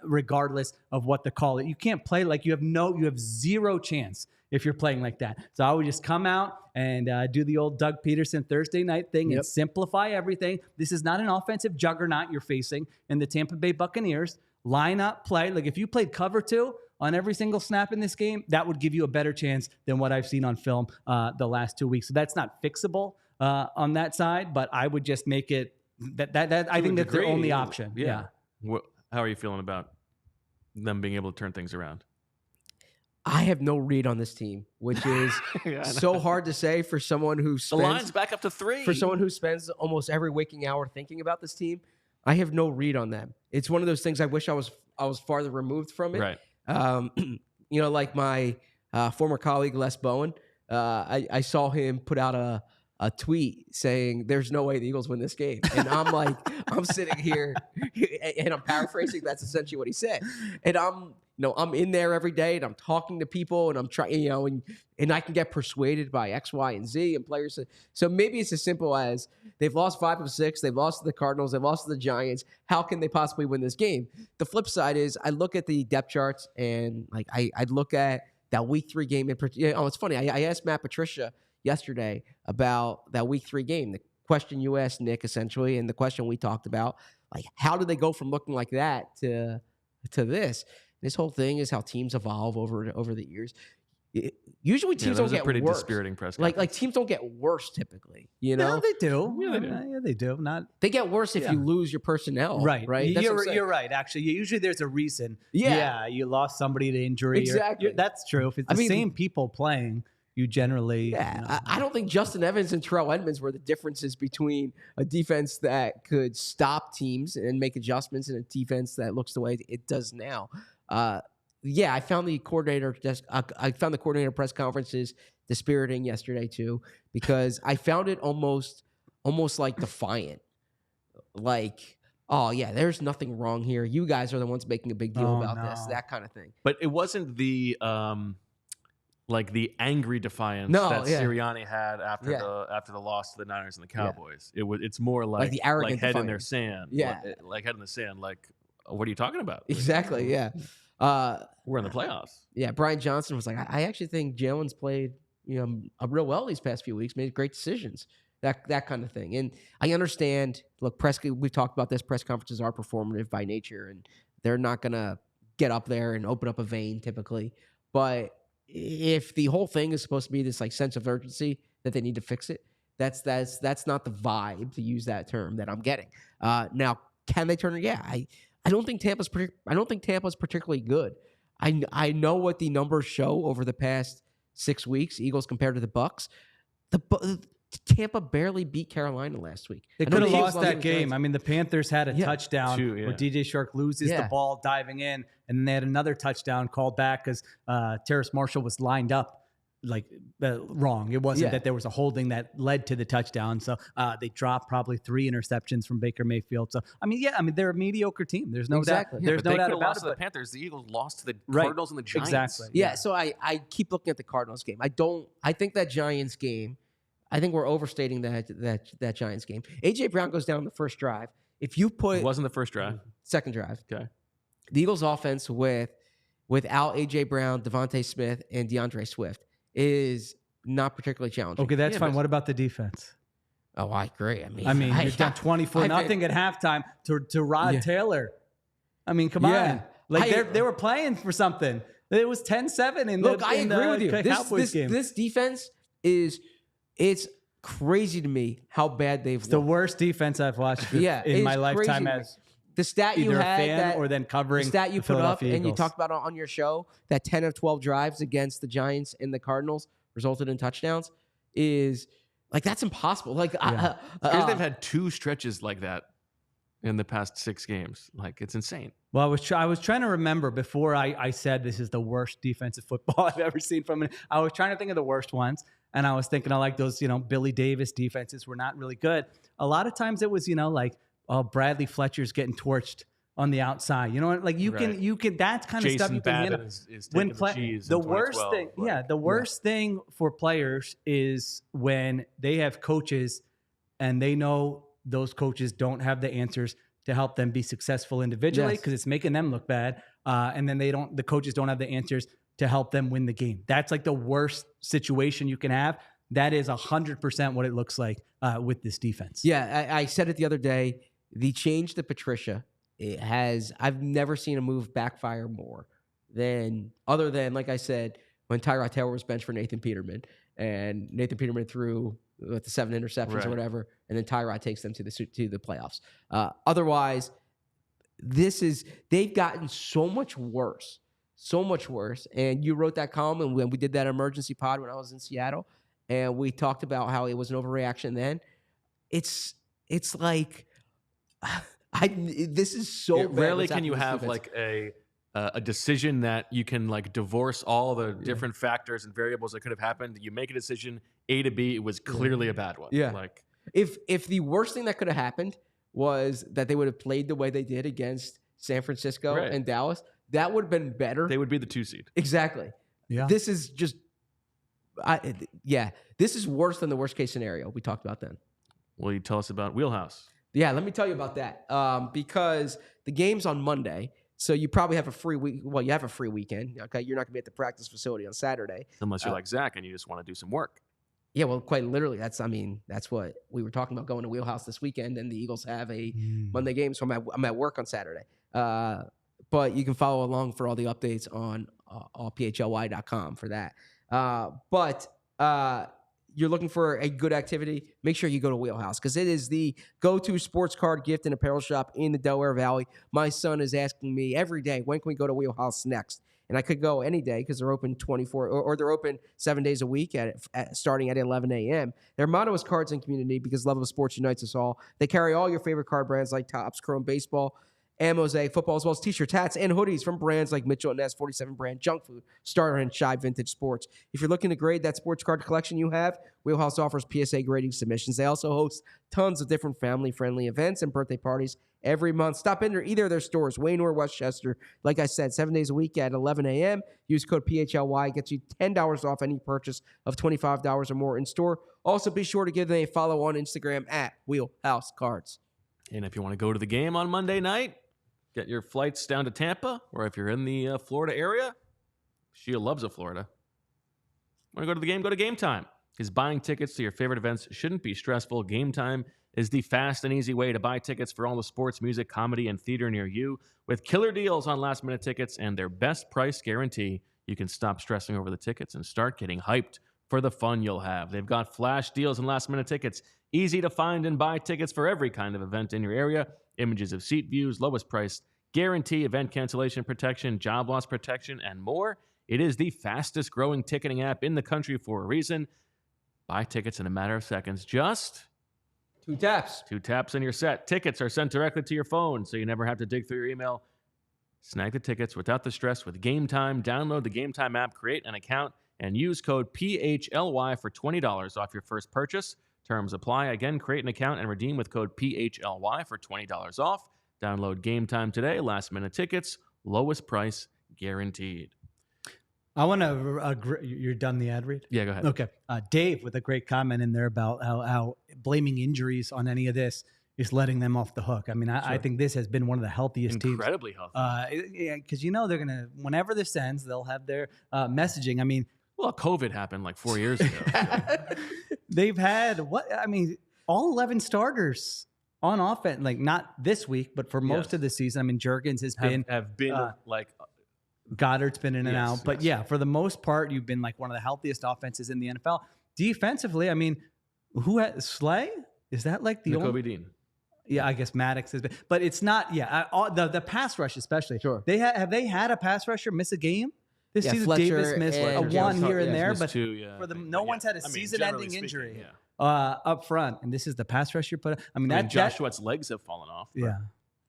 regardless of what the call is. You can't play like you have zero chance if you're playing like that. So I would just come out and do the old Doug Peterson Thursday night thing and simplify everything. This is not an offensive juggernaut you're facing in the Tampa Bay Buccaneers. Line up, play. Like if you played cover 2 on every single snap in this game, that would give you a better chance than what I've seen on film the last 2 weeks. So that's not fixable on that side, but I would just make it that I think that's their only option. Yeah. How are you feeling about them being able to turn things around? I have no read on this team, which is so hard to say for someone who spends, the line's back up to 3. For someone who spends almost every waking hour thinking about this team, I have no read on them. It's one of those things I wish I was farther removed from it. Right. Like my former colleague Les Bowen, I saw him put out a tweet saying there's no way the Eagles win this game. And I'm like, I'm sitting here and I'm paraphrasing. That's essentially what he said. And I'm in there every day and I'm talking to people and I'm trying, and I can get persuaded by X, Y, and Z and players. So maybe it's as simple as they've lost 5 of 6. They've lost to the Cardinals. They've lost to the Giants. How can they possibly win this game? The flip side is I look at the depth charts and like I look at that week 3 game. It's funny. I asked Matt Patricia yesterday about that week 3 game. The question you asked Nick essentially, and the question we talked about, like how did they go from looking like that to this? This whole thing is how teams evolve over the years. Usually teams don't get pretty worse. Dispiriting press like teams don't get worse typically. No, they do. Yeah, they do. They get worse if you lose your personnel. Right. Right. You're right. Actually, usually there's a reason. Yeah. You lost somebody to injury. Exactly. That's true. If it's the same people playing, you generally. Yeah. I don't think Justin Evans and Terrell Edmonds were the differences between a defense that could stop teams and make adjustments and a defense that looks the way it does now. I found the coordinator press conferences dispiriting yesterday too, because I found it almost like defiant. Like, oh yeah, there's nothing wrong here. You guys are the ones making a big deal about this, that kind of thing. But it wasn't the the angry defiance that Sirianni had after the loss to the Niners and the Cowboys. It's more like the arrogant head in defiance. their sand. Yeah, like head in the sand. Like, what are you talking about? Exactly. Yeah. We're in the playoffs. Yeah. Brian Johnson was like, I actually think Jalen's played, real well these past few weeks, made great decisions, that kind of thing. And I understand, look, we've talked about this, press conferences are performative by nature and they're not going to get up there and open up a vein typically. But if the whole thing is supposed to be this like sense of urgency that they need to fix it, that's not the vibe, to use that term, that I'm getting. Now, can they turn it? Yeah. I don't think Tampa's particularly good. I know what the numbers show over the past 6 weeks, Eagles compared to the Bucs. Tampa barely beat Carolina last week. They could have lost that game. I mean, the Panthers had a touchdown where DJ Shark loses the ball diving in, and then they had another touchdown called back because Terrace Marshall was lined up wrong. It wasn't that there was a holding that led to the touchdown. So they dropped probably 3 interceptions from Baker Mayfield. So they're a mediocre team. There's no doubt. There's no doubt about it. The Panthers. The Eagles lost to the Cardinals and the Giants. Exactly. Yeah. So I keep looking at the Cardinals game. I think that Giants game I think we're overstating that Giants game. A.J. Brown goes down the first drive. If you put It wasn't the first drive. second drive, Okay. the Eagles' offense without A.J. Brown, Devontae Smith, and DeAndre Swift is not particularly challenging. Okay, that's Yeah, fine. but- What about the defense? Oh, I agree. I mean, you're down 24-0 at halftime to Rod Taylor. I mean, come on. Like they were playing for something. It was 10-7 in Look, the I agree with you. Cowboys game. This defense it's crazy to me how bad they've It's the worst defense I've watched in my lifetime as the stat you either a had fan that, or then covering the stat you the put up Philadelphia and you Eagles. talked about on your show that 10 of 12 drives against the Giants and the Cardinals resulted in touchdowns is like that's impossible. Like Because they've had 2 stretches like that in the past 6 games. Like, it's insane. Well, I was trying to remember before I said this is the worst defensive football I've ever seen from it. I was trying to think of the worst ones, and I was thinking I like those, Billy Davis defenses were not really good. A lot of times it was, Bradley Fletcher's getting torched on the outside. You know what? Like you can that's kind of stuff you can handle. Is taking the cheese in 2012, the worst thing for players is when they have coaches and they know those coaches don't have the answers to help them be successful individually because it's making them look bad. And then the coaches don't have the answers to help them win the game. That's like the worst situation you can have. That is 100% what it looks like with this defense. Yeah, I said it the other day. The change to Patricia, I've never seen a move backfire more other than, like I said, when Tyrod Taylor was benched for Nathan Peterman and Nathan Peterman threw the 7 interceptions or whatever, and then Tyrod takes them to the playoffs. Otherwise, they've gotten so much worse. And you wrote that column, and when we did that emergency pod when I was in Seattle, and we talked about how it was an overreaction then. It's like this is so bad. Rarely can you have like a decision that you can like divorce all the different factors and variables that could have happened. You make a decision A to B. It was clearly a bad one. Yeah. Like if the worst thing that could have happened was that they would have played the way they did against San Francisco and Dallas, that would have been better. They would be the 2 seed. Exactly. Yeah. This is just this is worse than the worst case scenario we talked about then. Will you tell us about Wheelhouse? Yeah, let me tell you about that. Because the game's on Monday, so you probably have a free week. Well, you have a free weekend. Okay, you're not gonna be at the practice facility on Saturday Unless you're like Zach and you just want to do some work. Yeah, well, quite literally, that's what we were talking about, going to Wheelhouse this weekend, and the Eagles have a Monday game, so I'm at work on Saturday. But you can follow along for all the updates on PHLY.com for that. But you're looking for a good activity, make sure you go to Wheelhouse because it is the go-to sports card gift and apparel shop in the Delaware Valley. My son is asking me every day, when can we go to Wheelhouse next? And I could go any day because they're open 24 or they're open 7 days a week starting at 11 a.m. Their motto is cards and community because love of sports unites us all. They carry all your favorite card brands like Topps, Chrome Baseball, and Mosaic Football, as well as t-shirts, hats, and hoodies from brands like Mitchell & Ness, 47 brand, Junk Food, Starter, and Shy Vintage Sports. If you're looking to grade that sports card collection you have, Wheelhouse offers PSA grading submissions. They also host tons of different family-friendly events and birthday parties every month. Stop in either of their stores, Wayne or Westchester. Like I said, 7 days a week at 11 a.m. Use code PHLY. Gets you $10 off any purchase of $25 or more in store. Also, be sure to give them a follow on Instagram at Wheelhouse Cards. And if you want to go to the game on Monday night, get your flights down to Tampa, or if you're in the Florida area, Sheil loves Florida. Want to go to the game? Go to Game Time. Because buying tickets to your favorite events shouldn't be stressful. Game Time is the fast and easy way to buy tickets for all the sports, music, comedy, and theater near you. With killer deals on last-minute tickets and their best price guarantee, you can stop stressing over the tickets and start getting hyped for the fun you'll have. They've got flash deals and last-minute tickets. Easy to find and buy tickets for every kind of event in your area. Images of seat views, lowest price, guarantee, event cancellation protection, job loss protection, and more. It is the fastest growing ticketing app in the country for a reason. Buy tickets in a matter of seconds. Just 2 taps. 2 taps and you're set. Tickets are sent directly to your phone, so you never have to dig through your email. Snag the tickets without the stress with Game Time. Download the Game Time app, create an account, and use code PHLY for $20 off your first purchase. Terms apply. Again, create an account and redeem with code PHLY for $20 off. Download Game Time today. Last minute tickets, lowest price guaranteed. I want to agree. You're done the ad read? Yeah, go ahead. Okay. Dave with a great comment in there about how blaming injuries on any of this is letting them off the hook. I mean, I think this has been one of the healthiest teams. Incredibly healthy. Because they're going to, whenever this ends, they'll have their messaging. I mean, Well, COVID happened like 4 years ago. they've had all 11 starters on offense, like not this week, but for most of the season. I mean, Juergens has been like Goddard's been in and Yes, out, but yes. yeah, for the most part, you've been like one of the healthiest offenses in the NFL. Defensively, I mean, who had Slay? Is that like the Nakobe only? Dean. Yeah, I guess Maddox has been, but it's not. Yeah, the pass rush especially. Sure. Have they had a pass rusher miss a game this Yeah, season? Fletcher Davis missed a and one James here and Harden, there, missed but two, yeah, for I think. no But one's yeah. had a I mean, season-ending generally injury speaking, yeah. up front, and this is the pass rush you put. I mean, I mean, that Josh Sweat's legs have fallen off. but- yeah.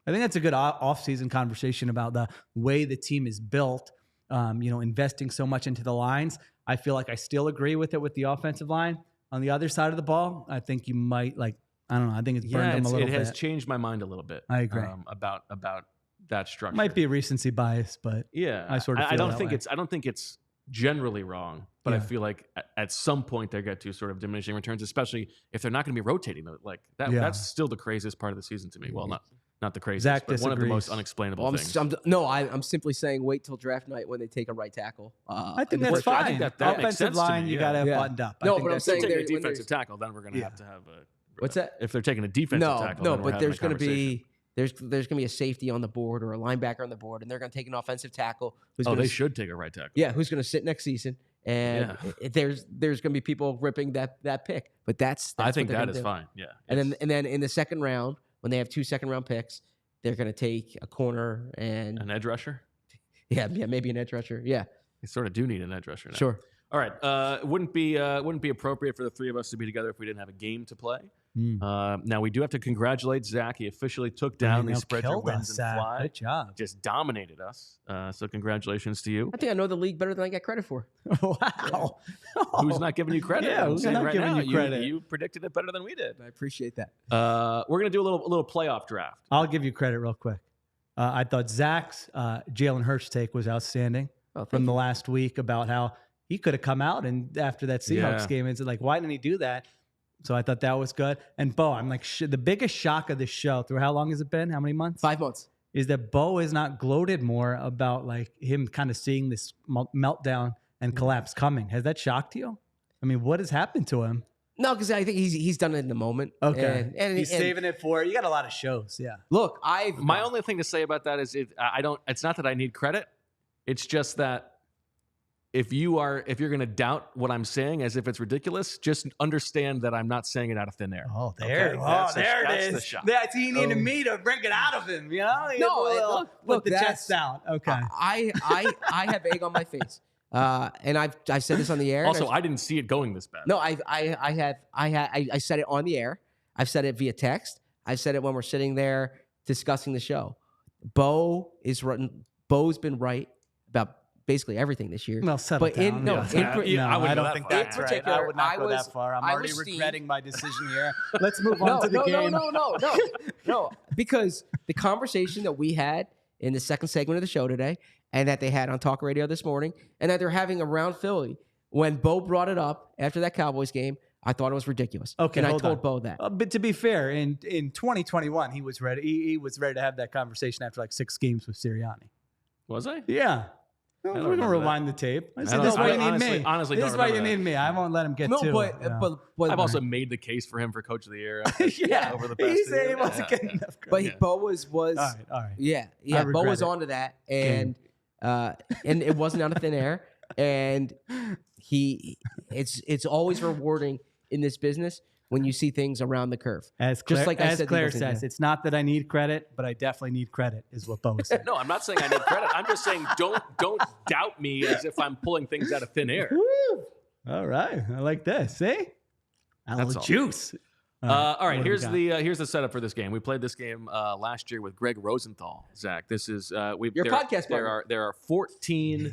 I think that's a good off-season conversation about the way the team is built, investing so much into the lines. I feel like I still agree with it with the offensive line. On the other side of the ball, I think you might I don't know. I think it's burned them a little it bit. has changed my mind a little bit. I agree. About that structure. Might be a recency bias, but Yeah, I sort of I feel don't that think way. I don't think it's generally wrong, but I Yeah. feel like at some point they get to sort of diminishing returns, especially if they're not going to be rotating. Like that. Yeah. That's still the craziest part of the season to me. Well, not the craziest, Zach but one of the most disagrees. unexplainable Well, things. I'm simply saying wait till draft night when they take a right tackle. I think in the that's first fine. round. I think that makes Offensive sense to line, me, you yeah. got to have Yeah. buttoned up. No, I think but I'm that's saying if they're there- taking a when there's- defensive tackle, then we're going to have to have a. What's that? If they're taking a defensive tackle, No, then we're but having there's a going to conversation. be there's going to be a safety on the board or a linebacker on the board, and they're going to take an offensive tackle. Who's Oh, gonna they s- should take a right tackle. Yeah, who's going to sit next season? And there's going to be people ripping that pick, but that's I what think they're that gonna is do. fine. Yeah, And then in the second round, when they have 2 second-round picks, they're going to take a corner and an edge rusher. yeah, maybe an edge rusher. Yeah, They sort of do need an edge rusher now. sure. All right. Wouldn't be appropriate for the three of us to be together if we didn't have a game to play. Now we do have to congratulate Zach. He officially took down the spread your wins and fly. Good job. Just dominated us. So congratulations to you. I think I know the league better than I get credit for. Wow. Who's not giving you credit? Yeah, I'm who's saying not right giving now, you credit? You predicted it better than we did. I appreciate that. We're gonna do a little playoff draft. I'll give you credit real quick. I thought Zach's Jalen Hurts take was outstanding from the last week about how he could have come out and after that Seahawks Yeah. game, it's like, why didn't he do that? So I thought that was good. And Bo, I'm like, the biggest shock of the show through how long has it been? How many months? 5 months. Is that Bo is not gloated more about like him kind of seeing this meltdown and collapse coming. Has that shocked you? I mean, what has happened to him? No, because I think he's done it in the moment. Okay. and He's saving it for you got a lot of shows. Yeah. Look, My only thing to say about that is it's not that I need credit. It's just that if you're going to doubt what I'm saying as if it's ridiculous, just understand that I'm not saying it out of thin air. Oh, there. Okay? That's There that's it the is. shock. That's he needed me to bring it out of him. You know? No, look, put the that's- chest down. Okay. I have egg on my face, and I've said this on the air. and Also, I've- I didn't see it going this bad. no, I said it on the air. I've said it via text. I've said it when we're sitting there discussing the show. Bo's been right about basically everything this year. Well, settle But in- down. no, Yeah. in- I wouldn't I go don't that think far. that's In right. I particular, would not I go was- that far. I'm I already was regretting my decision here. Let's move on to the game. Because the conversation that we had in the second segment of the show today, and that they had on talk radio this morning, and that they're having around Philly, when Bo brought it up after that Cowboys game, I thought it was ridiculous. Okay, and I hold told on. Bo that. But to be fair, in 2021, he was ready. He was ready to have that conversation after like 6 games with Sirianni. Was I? Yeah. We're don't gonna remember rewind the tape. I said, don't- this is why I you need honestly- me. honestly this don't is why you remember need me. I won't let him get No, to but, it. but I've also made the case for him for Coach of the Year. yeah. over the past he 2 said he years. wasn't Yeah. getting enough but credit. Bo was all right. yeah I Bo regret was it. onto that, and it wasn't out of thin air, and it's always rewarding in this business when you see things around the curve. As Claire, Just like I as said, Claire he wasn't says, there. it's not that I need credit, but I definitely need credit, is what Bo said. No, I'm not saying I need credit. I'm just saying don't doubt me as if I'm pulling things out of thin air. All right, I like this. See, a That's little all. juice. All right, what do here's we got? the setup for this game. We played this game last year with Greg Rosenthal. Zach, this is Your there, podcast There partner. are 14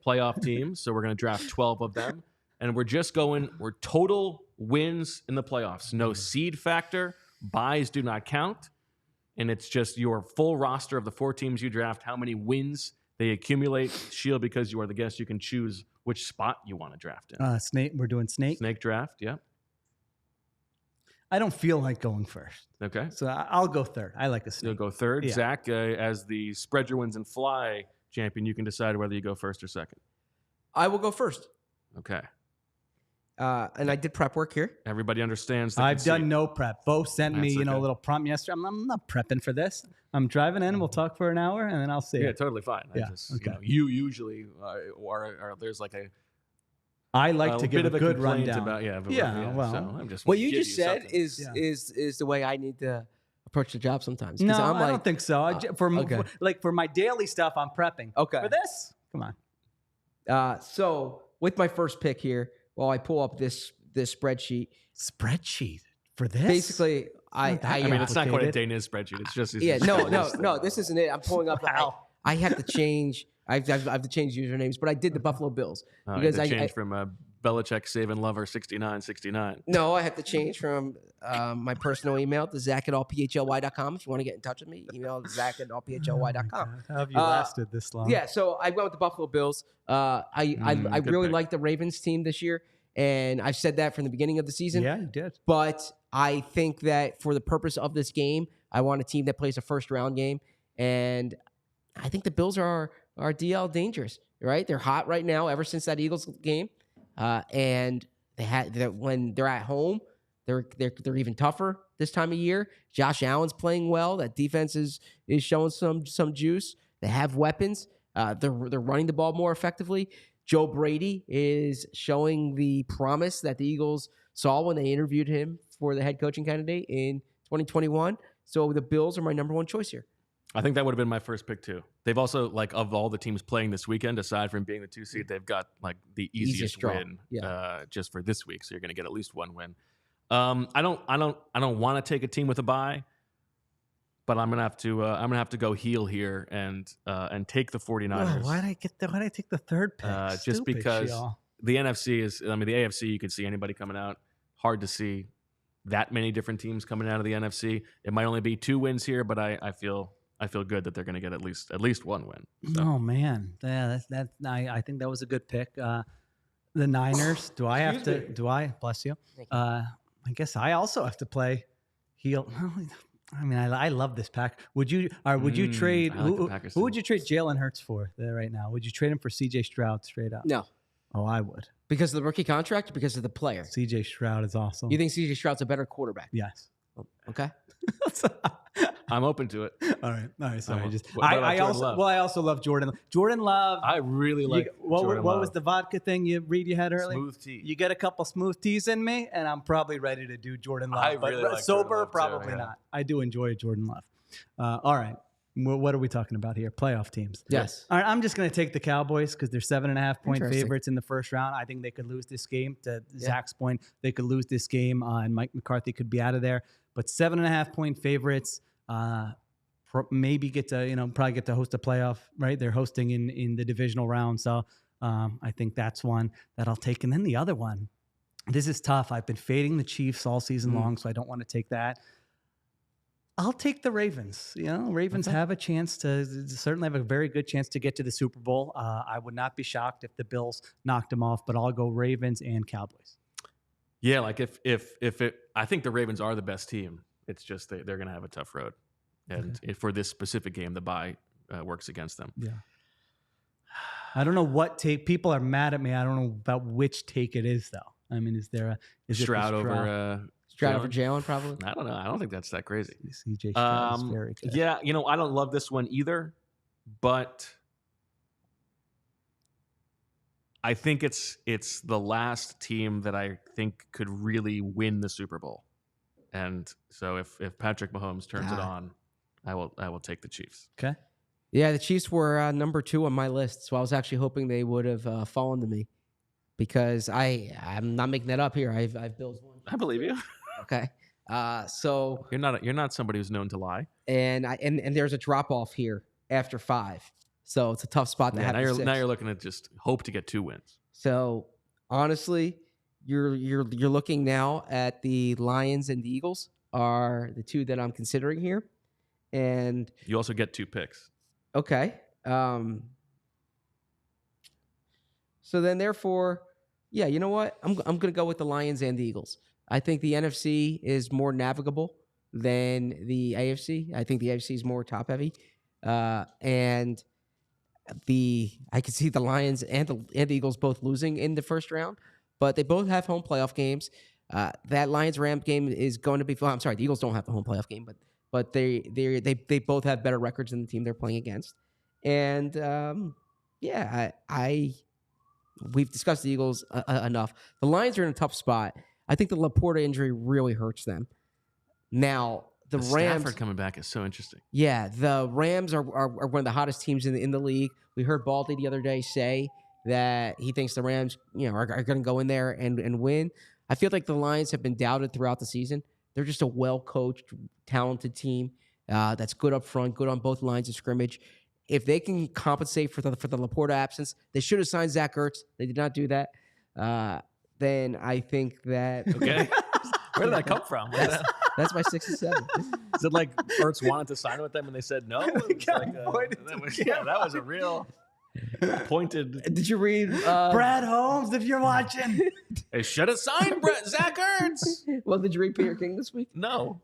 playoff teams, so we're going to draft 12 of them, and we're total wins in the playoffs. No seed factor, buys do not count, and it's just your full roster of the 4 teams you draft. How many wins They accumulate. Sheil, because you are the guest, you can choose which spot you want to draft in. Snake. We're doing snake. Snake draft, yeah. I don't feel like going first, Okay. so I'll go third. I like a snake. You'll go third. Yeah. Zach, as the spread your wins and fly champion, you can decide whether you go first or second. I will go first. Okay. And I did prep work here. Everybody understands. I've done no prep. Bo sent me, That's a okay. little prompt yesterday. I'm not prepping for this. I'm driving in. We'll talk for an hour, and then I'll see Yeah, it. totally fine. Yeah, I just, okay. you usually are there's like I like to give bit a of a good complaint rundown. about well, so I'm just What you give just said something. is the way I need to approach the job sometimes. 'Cause No, I'm I don't think so. okay. For my daily stuff, I'm prepping. Okay. For this, come on. So with my first pick here, while I pull up this spreadsheet, Spreadsheet for this. basically I mean, it's not quite a complicated. Dana's spreadsheet. It's just yeah, no, this isn't it. I'm pulling up. Wow. I have to change. I have to change usernames, but I did the Buffalo Bills because I changed from Belichick Saban Lover 6969. No, I have to change from my personal email to zach@allphly.com. If you want to get in touch with me, email zach@allphly.com. How have you lasted this long? Yeah, so I went with the Buffalo Bills. I good really pick. like the Ravens team this year, and I've said that from the beginning of the season. Yeah, you did. But I think that for the purpose of this game, I want a team that plays a first round game, and I think the Bills are DL dangerous. Right? They're hot right now. Ever since that Eagles game, and when they're at home, they're even tougher this time of year. Josh Allen's playing well. That defense is showing some juice. They have weapons. They're running the ball more effectively. Joe Brady is showing the promise that the Eagles saw when they interviewed him for the head coaching candidate in 2021. So the Bills are my number one choice here. I think that would have been my first pick too. They've also, like, of all the teams playing this weekend, aside from being the 2 seed, they've got like the easiest draw. win Yeah. just for this week. So you're going to get at least one win. I don't want to take a team with a bye, but I'm gonna have to go heel here and take the 49ers. Why did I take the third pick? Just Stupid, because Sheil. the NFC is, the AFC, you could see anybody coming out. Hard to see that many different teams coming out of the NFC. It might only be 2 wins here, but I feel good that they're going to get at least one win. So. Oh man, yeah, I think that was a good pick. The Niners. Do I have to? Do I? Bless you. Thank you. I guess I also have to play heel. I mean, I love this pack. Would you? Would you trade? I like the Packers Who too. would you trade Jalen Hurts for right now? Would you trade him for C.J. Stroud straight up? No, Oh, I would. because of the rookie contract or because of the player? C.J. Stroud is awesome. You think CJ Stroud's a better quarterback? Yes. Okay. I'm open to it. All right. Sorry. Oh, Just what about I Jordan also Love? I also love Jordan. Jordan Love. I really like what Jordan what Love. was the vodka thing you had earlier? Smooth tea. You get a couple smooth teas in me, and I'm probably ready to do Jordan Love. I but really like sober, Jordan Love too, probably yeah. not. I do enjoy Jordan Love. All right. What are we talking about here? Playoff teams. Yes. All right. I'm just going to take the Cowboys because they're 7.5 point Interesting. favorites in the first round. I think they could lose this game. To Zach's point, they could lose this game, and Mike McCarthy could be out of there. But 7.5 point favorites. Maybe probably get to host a playoff, right? They're hosting in the divisional round. So I think that's one that I'll take. And then the other one, this is tough. I've been fading the Chiefs all season long, so I don't want to take that. I'll take the Ravens. Ravens have a chance certainly have a very good chance to get to the Super Bowl. I would not be shocked if the Bills knocked them off, but I'll go Ravens and Cowboys. Yeah, like if it, I think the Ravens are the best team. It's just they're going to have a tough road, and for this specific game, the bye works against them. Yeah. I don't know what take. People are mad at me. I don't know about which take it is, though. I mean, is Stroud over Stroud over Jalen, probably. I don't know. I don't think that's that crazy. CJ Stroud is very good. Yeah, I don't love this one either, but I think it's the last team that I think could really win the Super Bowl. And so if Patrick Mahomes turns it on, I will take the Chiefs. Okay. Yeah, the Chiefs were number 2 on my list, so I was actually hoping they would have fallen to me because I'm not making that up here. I've Bills one. I believe you. Okay. So You're not somebody who's known to lie. and there's a drop off here after 5, so it's a tough spot to Yeah, have. now you're looking at just hope to get 2 wins. So honestly, you're looking now at the Lions and the Eagles are the 2 that I'm considering here, and You also get 2 picks. okay, So then, therefore, yeah, you know what? I'm going to go with the Lions and the Eagles. I think the NFC is more navigable than the AFC. I think the AFC is more top heavy, and I could see the Lions and the Eagles both losing in the first round, but they both have home playoff games. That Lions-Rams game is going to be fun. I'm sorry, the Eagles don't have a home playoff game, but they both have better records than the team they're playing against. And we've discussed the Eagles enough. The Lions are in a tough spot. I think the Laporta injury really hurts them. Now, the Rams Stafford coming back is so interesting. Yeah, the Rams are one of the hottest teams in the league. We heard Baldy the other day say that he thinks the Rams, are going to go in there and win. I feel like the Lions have been doubted throughout the season. They're just a well-coached, talented team that's good up front, good on both lines of scrimmage. If they can compensate for the Laporta absence, they should have signed Zach Ertz. They did not do that. Then I think that Okay. Where did that come from? That's my 6 and 7. Is it like Ertz wanted to sign with them and they said no? That was a real pointed. Did you read Brad Holmes, if you're watching? They should have signed Zach Ertz. Well, did you read Peter King this week? No.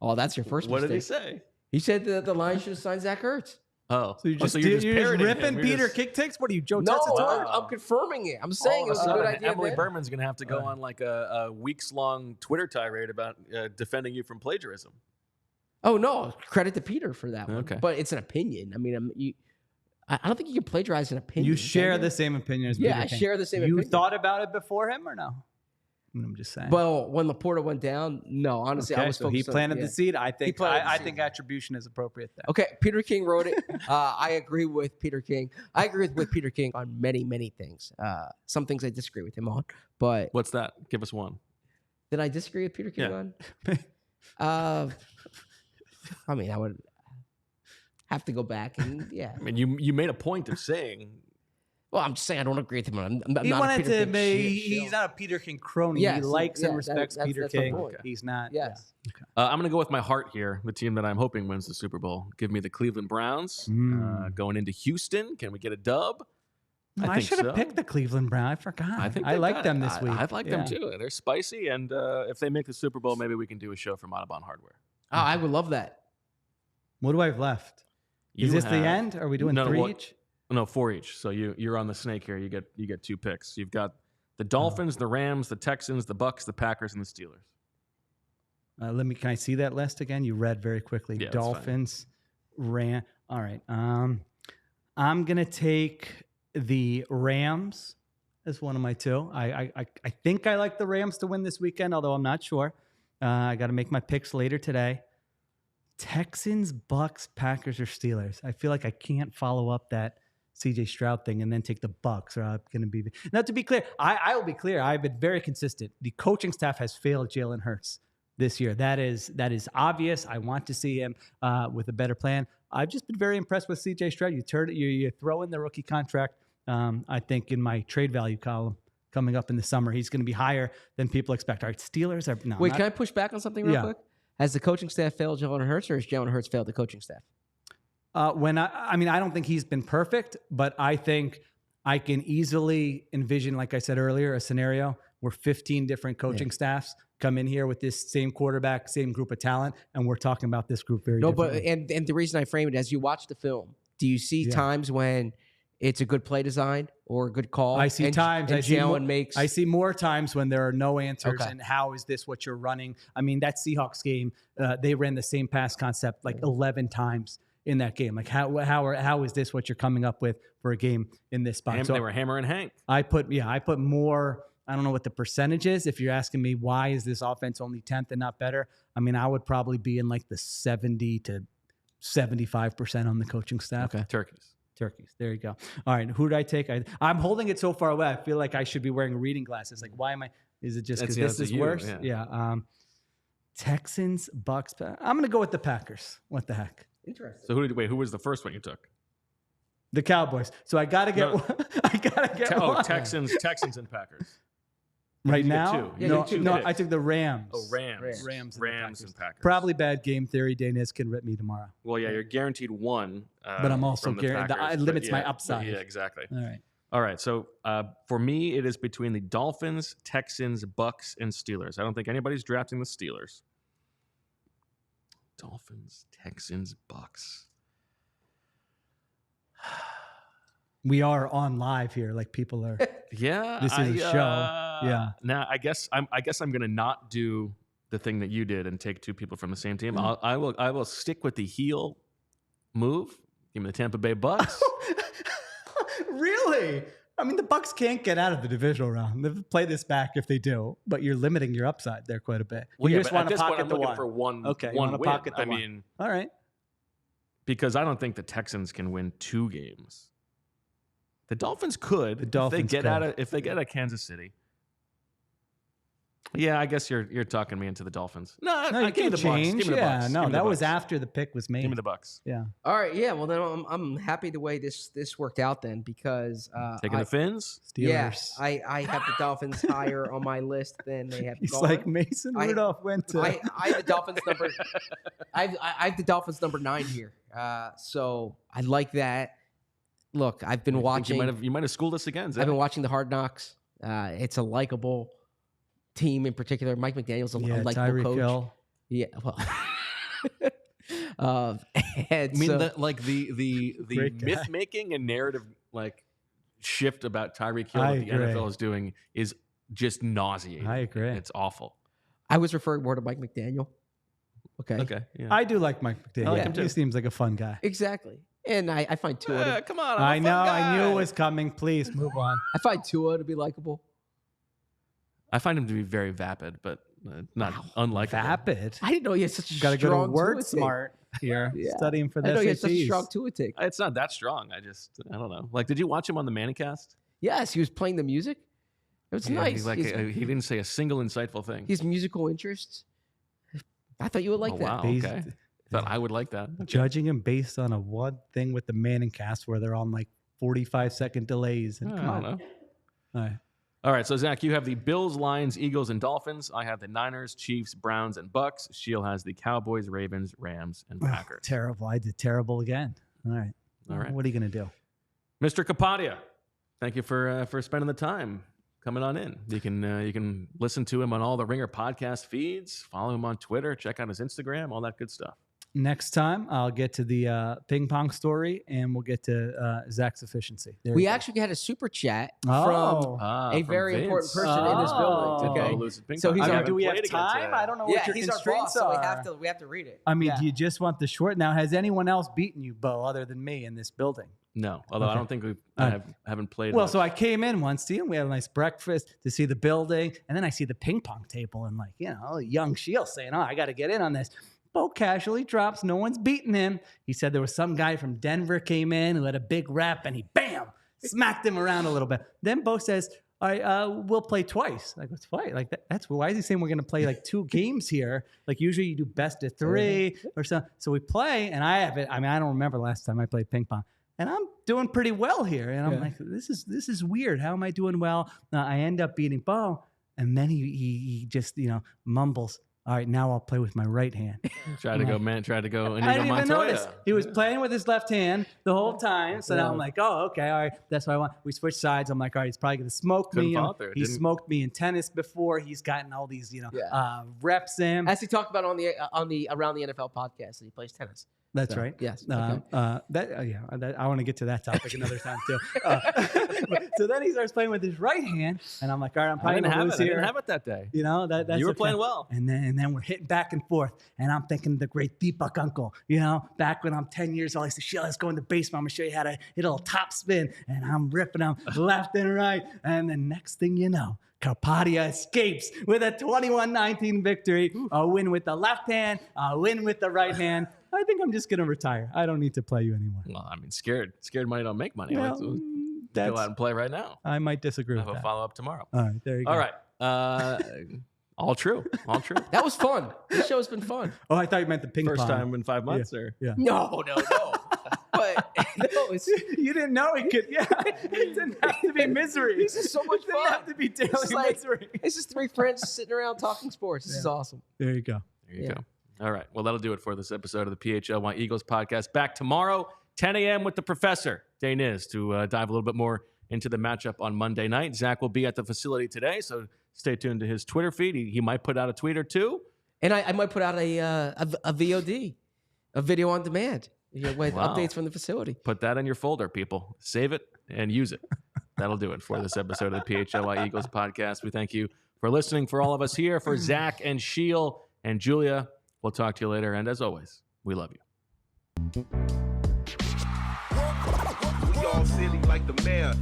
Oh, that's your first What mistake. did he say? He said that the Lions should have signed Zach Ertz. Oh, So you're just parroting ripping him. Peter kick takes? What are you, Joe No, Tessitore? I'm confirming it. I'm saying it was a good idea. Emily then. Berman's going to have to go on like a weeks-long Twitter tirade about defending you from plagiarism. Oh no, credit to Peter for that one. Okay. But it's an opinion. I mean, I don't think you can plagiarize an opinion. You can share you? the same opinion as Yeah, Peter I King. share the same You opinion. thought about it before him or no? I'm just saying. Well, when Laporta went down, no, honestly, I Okay, was so he focused on- planted yeah. the seed. I think planted the I seed. think attribution is appropriate there. Okay, Peter King wrote it. I agree with Peter King. I agree with Peter King on many, many things. Some things I disagree with him on, but What's that? Give us one. did I disagree with Peter King Yeah. on? I mean, I would have to go back and yeah. I mean, you made a point of saying. Well, I'm just saying I don't agree with him. I'm He not a wanted Peter to King be. shill. He's not a Peter King crony. Yes, he likes yeah, and respects that's Peter my King. point. He's not. Yes. I'm going to go with my heart here, the team that I'm hoping wins the Super Bowl. Give me the Cleveland Browns going into Houston. Can we get a dub? I think should have so. picked the Cleveland Brown. I forgot. I think I they've like got them it. this week. I like them too. They're spicy, and if they make the Super Bowl, maybe we can do a show from Audubon Hardware. Oh, I would love that. What do I have left? Is this the end? Are we doing three each? No, 4 each. So you're on the snake here. You get 2 picks. You've got the Dolphins, the Rams, the Texans, the Bucks, the Packers, and the Steelers. Can I see that list again? You read very quickly. Yeah, that's fine. Dolphins, Ram. All right. I'm gonna take the Rams as one of my 2. I think I like the Rams to win this weekend, although I'm not sure. I got to make my picks later today. Texans, Bucks, Packers, or Steelers. I feel like I can't follow up that CJ Stroud thing and then take the Bucks, or I'm going to be. Now, to be clear, I will be clear. I've been very consistent. The coaching staff has failed Jalen Hurts this year. That is obvious. I want to see him with a better plan. I've just been very impressed with CJ Stroud. You throw in the rookie contract. I think in my trade value column coming up in the summer, he's going to be higher than people expect. All right, Steelers are no. Wait, can I push back on something real quick? Has the coaching staff failed Jalen Hurts, or has Jalen Hurts failed the coaching staff? I don't think he's been perfect, but I think I can easily envision, like I said earlier, a scenario where 15 different coaching staffs come in here with this same quarterback, same group of talent, and we're talking about this group very differently. But and the reason I frame it, as you watch the film, do you see times when it's a good play design or a good call? I see times. I see more times when there are no answers. Okay. And how is this what you're running? I mean, that Seahawks game, they ran the same pass concept like 11 times in that game. Like how is this what you're coming up with for a game in this spot? They were hammering Hank. I put more. I don't know what the percentage is. If you're asking me why is this offense only 10th and not better, I mean, I would probably be in like the 70 to 75% on the coaching staff. Okay, Turkeys. There you go. All right. Who did I take? I'm holding it so far away. I feel like I should be wearing reading glasses. Like, why am I? Is it just because this is worse? Yeah. Texans, Bucks. I'm going to go with the Packers. What the heck? Interesting. So who was the first one you took? The Cowboys. So I got to get one. Texans and Packers. Right You get now? two. Yeah, No, you get two no, picks. I took the Rams. Oh, Rams and Packers. Probably bad game theory. Danis can rip me tomorrow. Well, yeah, you're guaranteed 1. But I'm also from the guaranteed. Packers, It limits but my upside. Yeah, exactly. All right. All right. So for me, it is between the Dolphins, Texans, Bucks, and Steelers. I don't think anybody's drafting the Steelers. Dolphins, Texans, Bucks. We are on live here, like people are. Yeah, This is a show. Yeah. Now I guess I'm gonna not do the thing that you did and take two people from the same team. I will stick with the heel move. Give me the Tampa Bay Bucks. Really? I mean, the Bucks can't get out of the divisional round. They'll play this back if they do, but you're limiting your upside there quite a bit. Well, You yeah, just but at want to this point, pocket I'm the looking one. for one. Okay, you one wanna win. pocket the I one. mean, All right. because I don't think the Texans can win 2 games. The Dolphins could. The Dolphins if they get out of Kansas City. Yeah, I guess you're talking me into the Dolphins. No, I you give me can't the Bucks. change. Give me the Yeah, Bucks. no, Give me the that was Bucks. after the pick was made. Give me the Bucks. Yeah. All right, yeah. Well, then I'm happy the way this worked out then because Taking the Fins. Steelers. Yeah, I have the Dolphins higher on my list than they have. He's gone. like Mason I- Rudolph went to. I have the Dolphins number. I have the Dolphins number 9 here. So I like that. Look, I've been I think watching. You might have schooled us again, Zach. I've been watching the Hard Knocks. It's a likable team in particular. Mike McDaniel's a likable Tyreek coach. Hill. Yeah, well. I mean, so, the Great guy. myth making and narrative shift about Tyreek Hill I that the agree. NFL is doing is just nauseating. I agree. It's awful. I was referring more to Mike McDaniel. Okay. Okay. Yeah. I do like Mike McDaniel. I like him He too. seems like a fun guy. Exactly. And I find Tua. Come on. I'm a I fun know. I knew guy. it was coming. Please move on. I find Tua to be likable. I find him to be very vapid, but not unlike Vapid. I didn't know he had such a Got to go strong to word Tua take. smart here, Yeah. studying for I the didn't know he had such a SATs. strong Tua take. It's not that strong. I don't know. Like, did you watch him on the Manicast? Yes, he was playing the music. It was nice. He didn't say a single insightful thing. His musical interests. I thought you would like Oh, that. wow. Based- Okay. Thought I would like that. Okay. Judging him based on a one thing with the Manning cast where they're on like 45-second delays. And I come don't on. know. All right. All right, so Zach, you have the Bills, Lions, Eagles, and Dolphins. I have the Niners, Chiefs, Browns, and Bucks. Sheil has the Cowboys, Ravens, Rams, and Packers. Terrible. I did terrible again. All right. All right. What are you going to do? Mr. Kapadia, thank you for spending the time coming on in. You can listen to him on all the Ringer podcast feeds, follow him on Twitter, check out his Instagram, all that good stuff. Next time, I'll get to the ping pong story and we'll get to Zach's efficiency. There We you go. actually had a super chat Oh. from a very important person in this building. Oh. Okay. So he's I our- mean, do we have time? I don't know what your he's our constraints boss, so are. we have to read it. I mean, Yeah. do you just want the short? Now, has anyone else beaten you, Bo, other than me in this building? No, although I Okay. don't think All right. haven't played. Well, much. so I came in once, Steve, and we had a nice breakfast to see the building, and then I see the ping pong table, and like, young Sheil saying, "Oh, I got to get in on this." Bo casually drops. No one's beating him. He said there was some guy from Denver came in who had a big rep, and he smacked him around a little bit. Then Bo says, "All right, we'll play twice." Like, let's fight. Like that's why is he saying we're going to play like 2 games here? Like usually you do best of 3 or so. So we play, and I have it. I mean, I don't remember last time I played ping pong. And I'm doing pretty well here. And I'm like, this is weird. How am I doing well? I end up beating Bo. And then he just, mumbles, "All right, now I'll play with my right hand." Tried to go, and I you go didn't even Montoya. notice. He was playing with his left hand the whole time. So now I'm like, oh, okay, all right. That's what I want. We switched sides. I'm like, all right, he's probably going to smoke Couldn't me. fall through. He Didn't- smoked me in tennis before. He's gotten all these, reps in. As he talked about on the Around the NFL podcast, that he plays tennis. That's So, right. yes, I want to get to that topic another time too. So then he starts playing with his right hand, and I'm like, all right, I'm I probably didn't gonna have lose it. I here. didn't have it that day. That's You were okay. playing well. And then we're hitting back and forth, and I'm thinking the great Deepak uncle. Back when I'm 10 years old, I used to Sheil, let's go in the basement. I'm gonna show you how to hit a little top spin, and I'm ripping them left and right. And the next thing you know, Kapadia escapes with a 21-19 victory. A win with the left hand, a win with the right hand. I think I'm just gonna retire. I don't need to play you anymore. Well, I mean, scared money don't make money. Well, Let's go that's- out and play right now. I might disagree Have with a that. follow up tomorrow. All right, there you go. All right. All true. All true. That was fun. This show's been fun. Oh, I thought you meant the ping First pong. time in 5 months, or Yeah. No. But no, it's You didn't know it could. Yeah, it didn't have to be misery. This is so much It didn't fun. have to be daily It's like- misery. It's just 3 friends sitting around talking sports. This is awesome. There you go. there you Yeah. go. All right. Well, that'll do it for this episode of the PHLY Eagles podcast. Back tomorrow, 10 a.m. with the professor, Dane Is, to dive a little bit more into the matchup on Monday night. Zach will be at the facility today, so stay tuned to his Twitter feed. He might put out a tweet or two. And I might put out a VOD, a video on demand, with updates from the facility. Put that in your folder, people. Save it and use it. That'll do it for this episode of the PHLY Eagles podcast. We thank you for listening. For all of us here, for Zach and Sheil and Julia, we'll talk to you later. And as always, we love you. We all silly like the mayor.